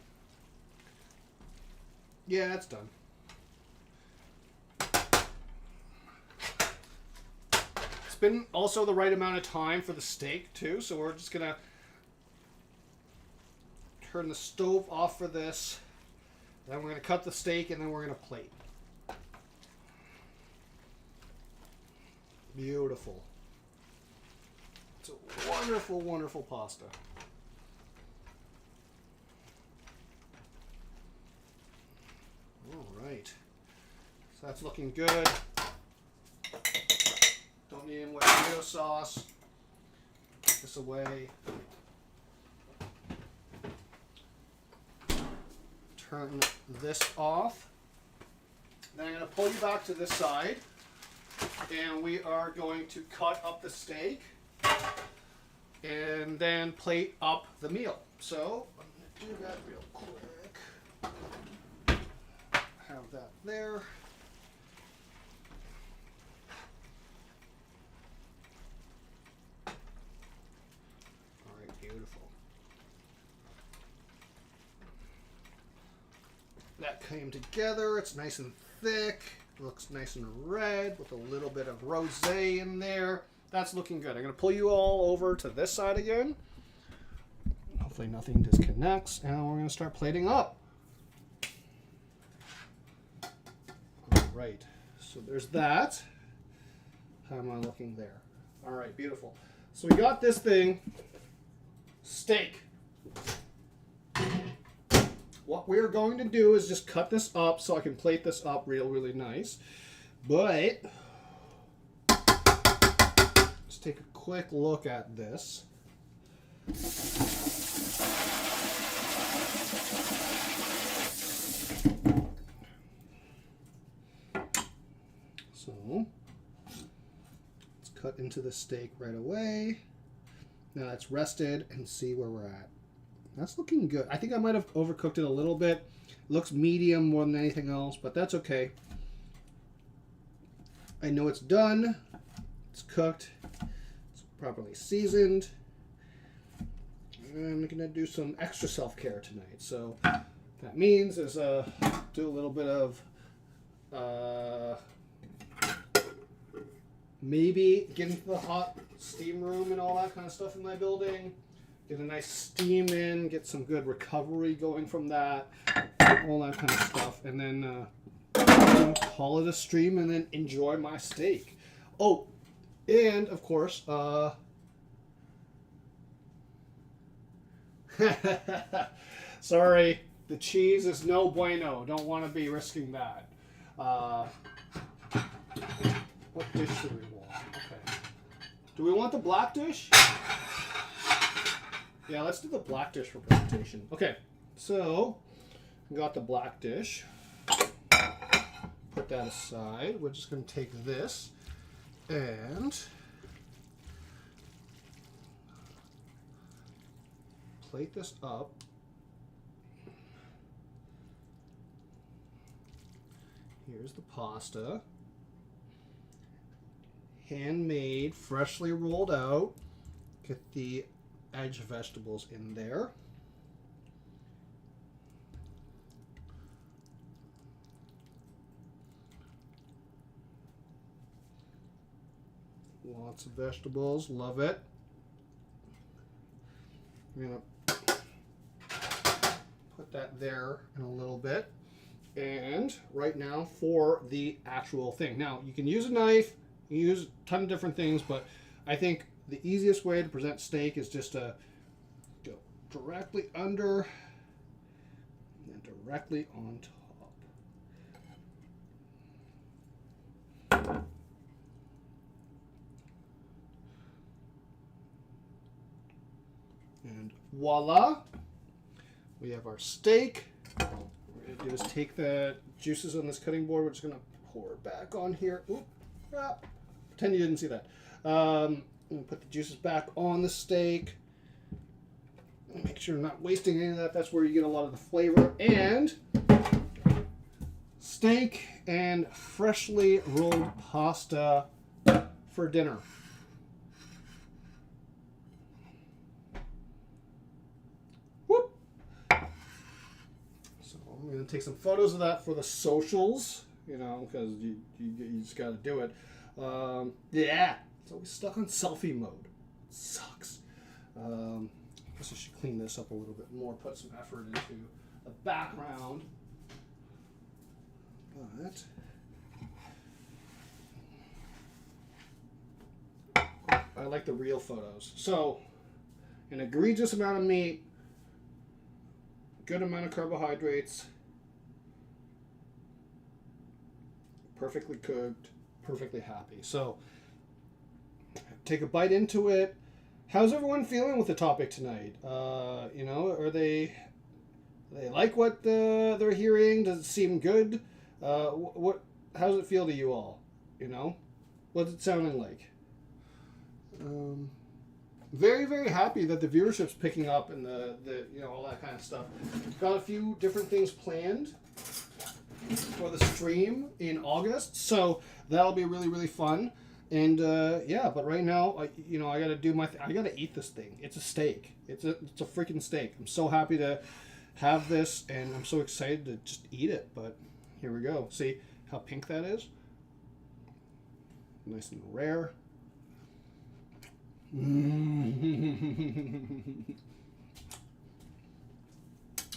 Yeah, it's done. It's been also the right amount of time for the steak too, so we're just gonna turn the stove off for this. Then we're gonna cut the steak and then we're gonna plate. Beautiful. It's a wonderful, wonderful pasta. All right. So that's looking good. Don't need any more tomato sauce. Put this away. Turn this off. Then I'm going to pull you back to this side, and we are going to cut up the steak and then plate up the meal. So I'm going to do that real quick. Have that there. Beautiful. That came together. It's nice and thick. Looks nice and red with a little bit of rosé in there. That's looking good. I'm going to pull you all over to this side again. Hopefully nothing disconnects. And we're going to start plating up. All right. So there's that. How am I looking there? All right. Beautiful. So we got this thing. Steak. What we're going to do is just cut this up so I can plate this up really nice. But let's take a quick look at this. So cut into the steak right away. Now it's rested and see where we're at. That's looking good. I think I might have overcooked it a little bit. It looks medium more than anything else, but that's okay. I know it's done. It's cooked. It's properly seasoned. I'm going to do some extra self-care tonight. So that means is do a little bit of maybe get into the hot steam room and all that kind of stuff in my building. Get a nice steam in, get some good recovery going from that, all that kind of stuff, and then call it a stream and then enjoy my steak. Oh, and of course, sorry, the cheese is no bueno. Don't want to be risking that. What dish do we want? Okay. Do we want the black dish? Yeah, let's do the black dish for presentation. Okay, so we got the black dish. Put that aside. We're just going to take this and plate this up. Here's the pasta. Handmade, freshly rolled out. Get the edge vegetables in there. Lots of vegetables, love it. I'm gonna put that there in a little bit. And right now for the actual thing. Now you can use a knife, you can use a ton of different things, but I think the easiest way to present steak is just to go directly under and then directly on top. And voila, we have our steak. What we're going to do is take the juices on this cutting board. We're just going to pour it back on here. Oop, pretend you didn't see that. Put the juices back on the steak. Make sure I'm not wasting any of that. That's where you get a lot of the flavor. And steak and freshly rolled pasta for dinner. Whoop. So I'm going to take some photos of that for the socials, you know, because you just got to do it. Yeah. It's always stuck on selfie mode. It sucks. I guess I should clean this up a little bit more, put some effort into the background. But I like the real photos. So, an egregious amount of meat, good amount of carbohydrates, perfectly cooked, perfectly happy. So, take a bite into it. How's everyone feeling with the topic tonight? You know, are they like what they're hearing? Does it seem good? What? How does it feel to you all? You know, what's it sounding like? Very, very happy that the viewership's picking up and the you know, all that kind of stuff. Got a few different things planned for the stream in August, so that'll be really, really fun. And yeah, but right now, you know, I gotta do my I gotta eat this thing. It's a steak. It's a freaking steak. I'm so happy to have this, and I'm so excited to just eat it. But here we go. See how pink that is? Nice and rare.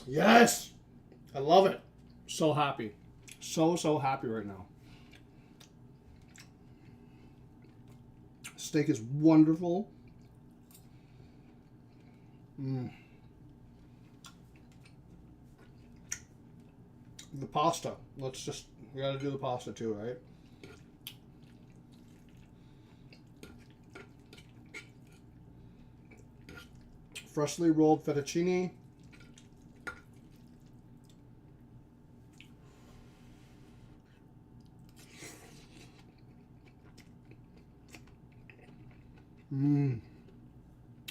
Yes, I love it. So happy, so happy right now. Steak is wonderful. The pasta. We gotta do the pasta too, right? Freshly rolled fettuccine. Mmm.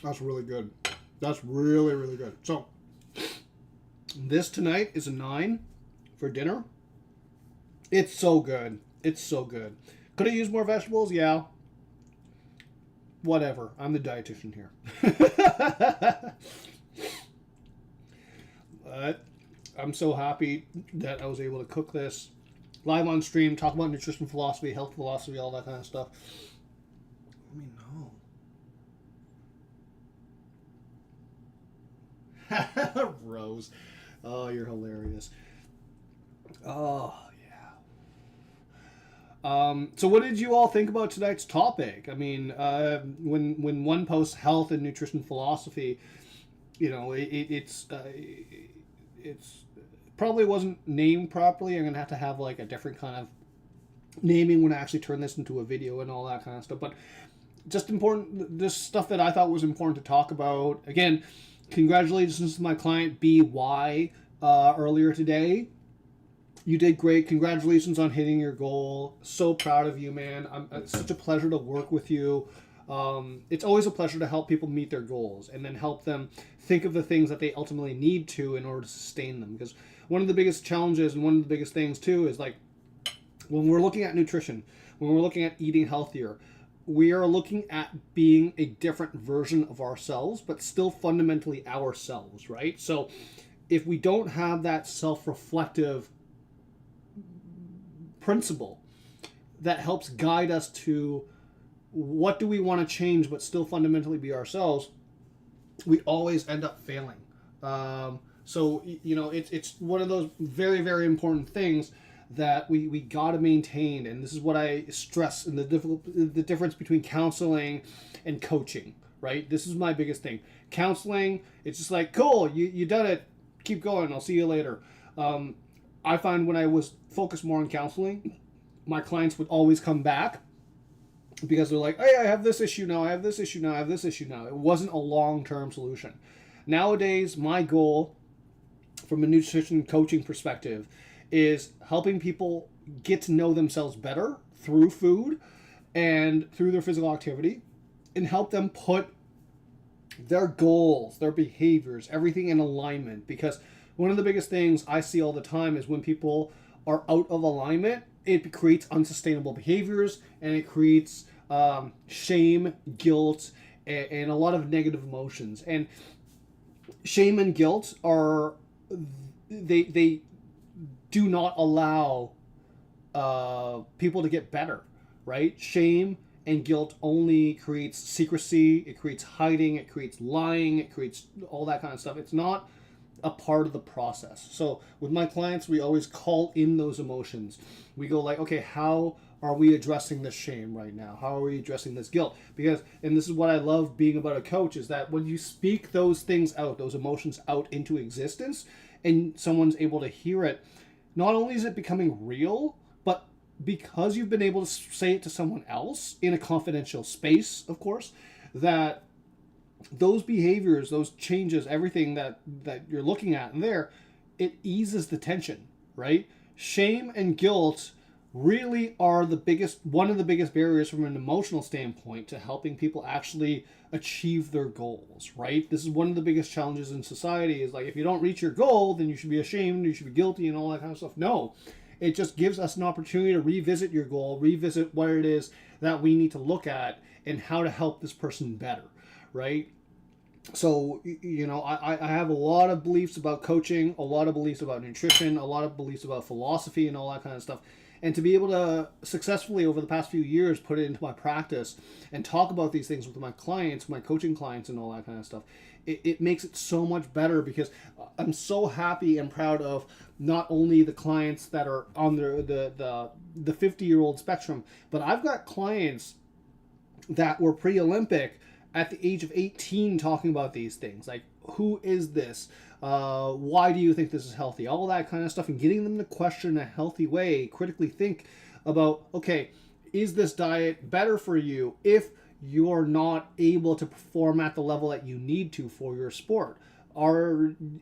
That's really good. That's really, really good. So, this tonight is a 9 for dinner. It's so good. It's so good. Could I use more vegetables? Yeah. Whatever. I'm the dietitian here. But I'm so happy that I was able to cook this live on stream, talk about nutrition philosophy, health philosophy, all that kind of stuff. Let me know. Rose. Oh, you're hilarious. Oh, yeah. So what did you all think about tonight's topic? I mean, when one posts health and nutrition philosophy, you know, it's probably wasn't named properly. I'm gonna have like a different kind of naming when I actually turn this into a video and all that kind of stuff. But just important, this stuff that I thought was important to talk about. Again, congratulations to my client BY earlier today. You did great. Congratulations on hitting your goal. So proud of you, man. It's such a pleasure to work with you. It's always a pleasure to help people meet their goals and then help them think of the things that they ultimately need to in order to sustain them. Because one of the biggest challenges and one of the biggest things too is like when we're looking at nutrition, when we're looking at eating healthier, we are looking at being a different version of ourselves, but still fundamentally ourselves, right? So if we don't have that self-reflective principle that helps guide us to what do we want to change but still fundamentally be ourselves, we always end up failing. So you know, it's one of those very, very important things that we got to maintain, and this is what I stress in the difference between counseling and coaching, right? This is my biggest thing. Counseling, it's just like, cool, you done it, keep going, I'll see you later. I find when I was focused more on counseling, my clients would always come back because they're like, hey, I have this issue now, I have this issue now, I have this issue now. It wasn't a long-term solution. Nowadays, my goal from a nutrition coaching perspective is helping people get to know themselves better through food and through their physical activity, and help them put their goals, their behaviors, everything in alignment. Because one of the biggest things I see all the time is when people are out of alignment, it creates unsustainable behaviors, and it creates shame, guilt, and a lot of negative emotions. And shame and guilt are, they do not allow people to get better, right? Shame and guilt only creates secrecy, it creates hiding, it creates lying, it creates all that kind of stuff. It's not a part of the process. So with my clients, we always call in those emotions. We go like, okay, how are we addressing this shame right now? How are we addressing this guilt? Because, and this is what I love being about a coach, is that when you speak those things out, those emotions out into existence, and someone's able to hear it, not only is it becoming real, but because you've been able to say it to someone else in a confidential space, of course, that those behaviors, those changes, everything that you're looking at in there, it eases the tension, right? Shame and guilt really are one of the biggest barriers from an emotional standpoint to helping people actually achieve their goals, right? This is one of the biggest challenges in society, is like, if you don't reach your goal, then you should be ashamed, you should be guilty, and all that kind of stuff. No, it just gives us an opportunity to revisit your goal, revisit what it is that we need to look at and how to help this person better, right? So, you know, I have a lot of beliefs about coaching, a lot of beliefs about nutrition, a lot of beliefs about philosophy and all that kind of stuff. And to be able to successfully, over the past few years, put it into my practice and talk about these things with my clients, my coaching clients, and all that kind of stuff, it makes it so much better, because I'm so happy and proud of not only the clients that are on the 50-year-old spectrum, but I've got clients that were pre-Olympic at the age of 18 talking about these things. Like, who is this? Why do you think this is healthy? All that kind of stuff, and getting them to question in a healthy way, critically think about, okay, is this diet better for you if you're not able to perform at the level that you need to for your sport?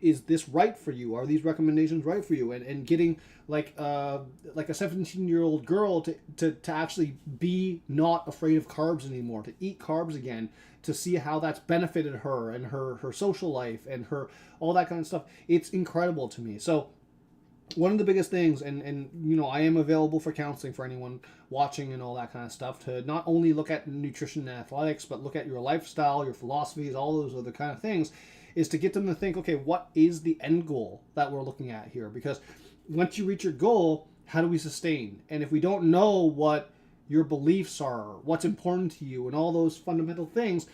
is this right for you? Are these recommendations right for you? And getting like a 17-year-old girl to actually be not afraid of carbs anymore, to eat carbs again, to see how that's benefited her and her social life and her all that kind of stuff. It's incredible to me. So one of the biggest things, and I am available for counseling for anyone watching and all that kind of stuff, to not only look at nutrition and athletics, but look at your lifestyle, your philosophies, all those other kind of things, is to get them to think, okay, what is the end goal that we're looking at here? Because once you reach your goal, how do we sustain? And if we don't know what your beliefs are, what's important to you, and all those fundamental things,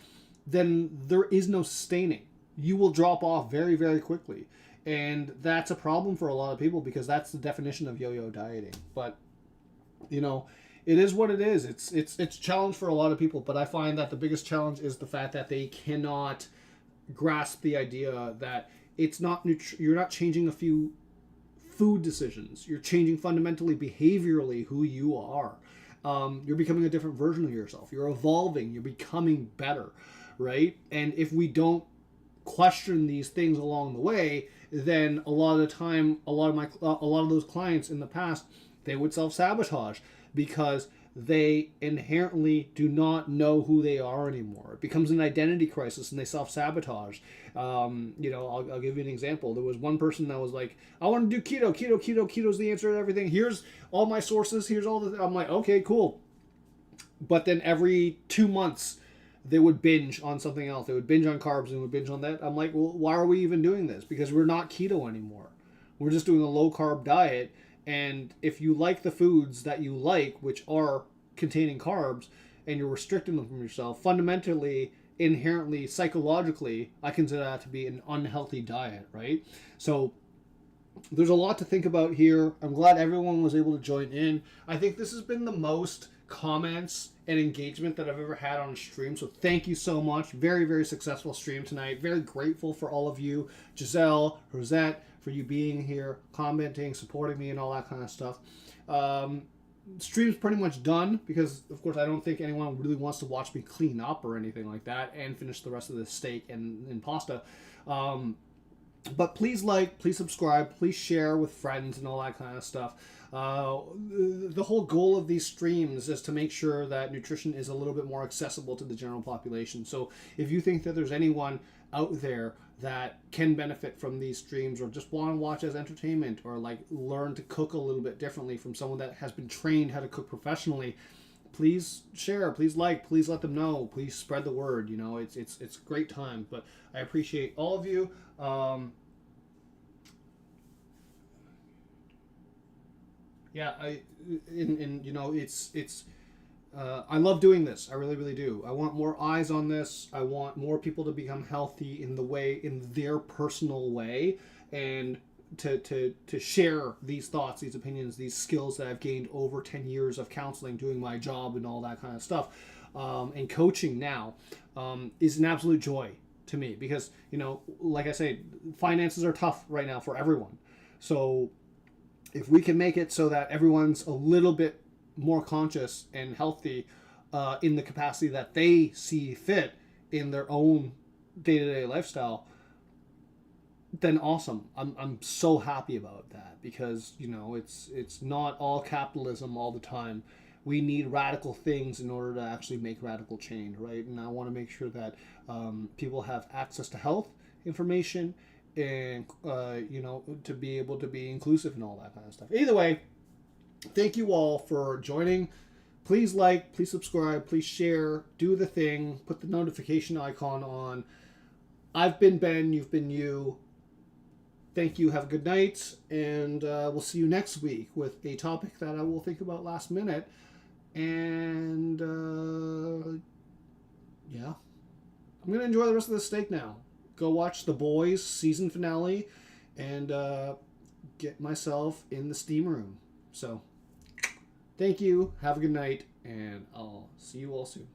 then there is no sustaining. You will drop off very, very quickly. And that's a problem for a lot of people, because that's the definition of yo-yo dieting. But, it is what it is. It's a challenge for a lot of people, but I find that the biggest challenge is the fact that they cannot grasp the idea that it's not you're not changing a few food decisions. You're changing fundamentally, behaviorally, who you are. You're becoming a different version of yourself. You're evolving. You're becoming better, right? And if we don't question these things along the way, then a lot of the time, a lot of those clients in the past, they would self-sabotage because they inherently do not know who they are anymore. It becomes an identity crisis, and they self-sabotage. I'll give you an example. There was one person that was like, I want to do keto's the answer to everything. Here's all my sources. Here's all the. I'm like, okay, cool. But then every 2 months, they would binge on something else. They would binge on carbs and would binge on that. I'm like, well, why are we even doing this? Because we're not keto anymore. We're just doing a low-carb diet. And if you like the foods that you like, which are containing carbs, and you're restricting them from yourself, fundamentally, inherently, psychologically, I consider that to be an unhealthy diet, right? So there's a lot to think about here. I'm glad everyone was able to join in. I think this has been the most comments and engagement that I've ever had on a stream, so thank you so much. Very, very successful stream tonight. Very grateful for all of you, Giselle, Rosette, for you being here, commenting, supporting me, and all that kind of stuff. Stream's pretty much done, because of course I don't think anyone really wants to watch me clean up or anything like that and finish the rest of the steak and pasta. But please please subscribe, please share with friends and all that kind of stuff. The whole goal of these streams is to make sure that nutrition is a little bit more accessible to the general population. So if you think that there's anyone out there that can benefit from these streams, or just want to watch as entertainment, or like learn to cook a little bit differently from someone that has been trained how to cook professionally, please share, please please let them know, please spread the word. It's a great time. But I appreciate all of you. I love doing this. I really, really do. I want more eyes on this. I want more people to become healthy in their personal way, and to share these thoughts, these opinions, these skills that I've gained over 10 years of counseling, doing my job and all that kind of stuff, and coaching now, is an absolute joy to me, because, like I say, finances are tough right now for everyone. So if we can make it so that everyone's a little bit more conscious and healthy in the capacity that they see fit in their own day-to-day lifestyle, then awesome. I'm so happy about that, because it's not all capitalism all the time. We need radical things in order to actually make radical change, right? And I want to make sure that people have access to health information, and to be able to be inclusive and all that kind of stuff. Either way, thank you all for joining. Please please subscribe, please share, do the thing, put the notification icon on. I've been Ben, you've been you. Thank you, have a good night, and we'll see you next week with a topic that I will think about last minute. And yeah, I'm going to enjoy the rest of the steak now. Go watch The Boys season finale and get myself in the steam room. So, thank you, have a good night, and I'll see you all soon.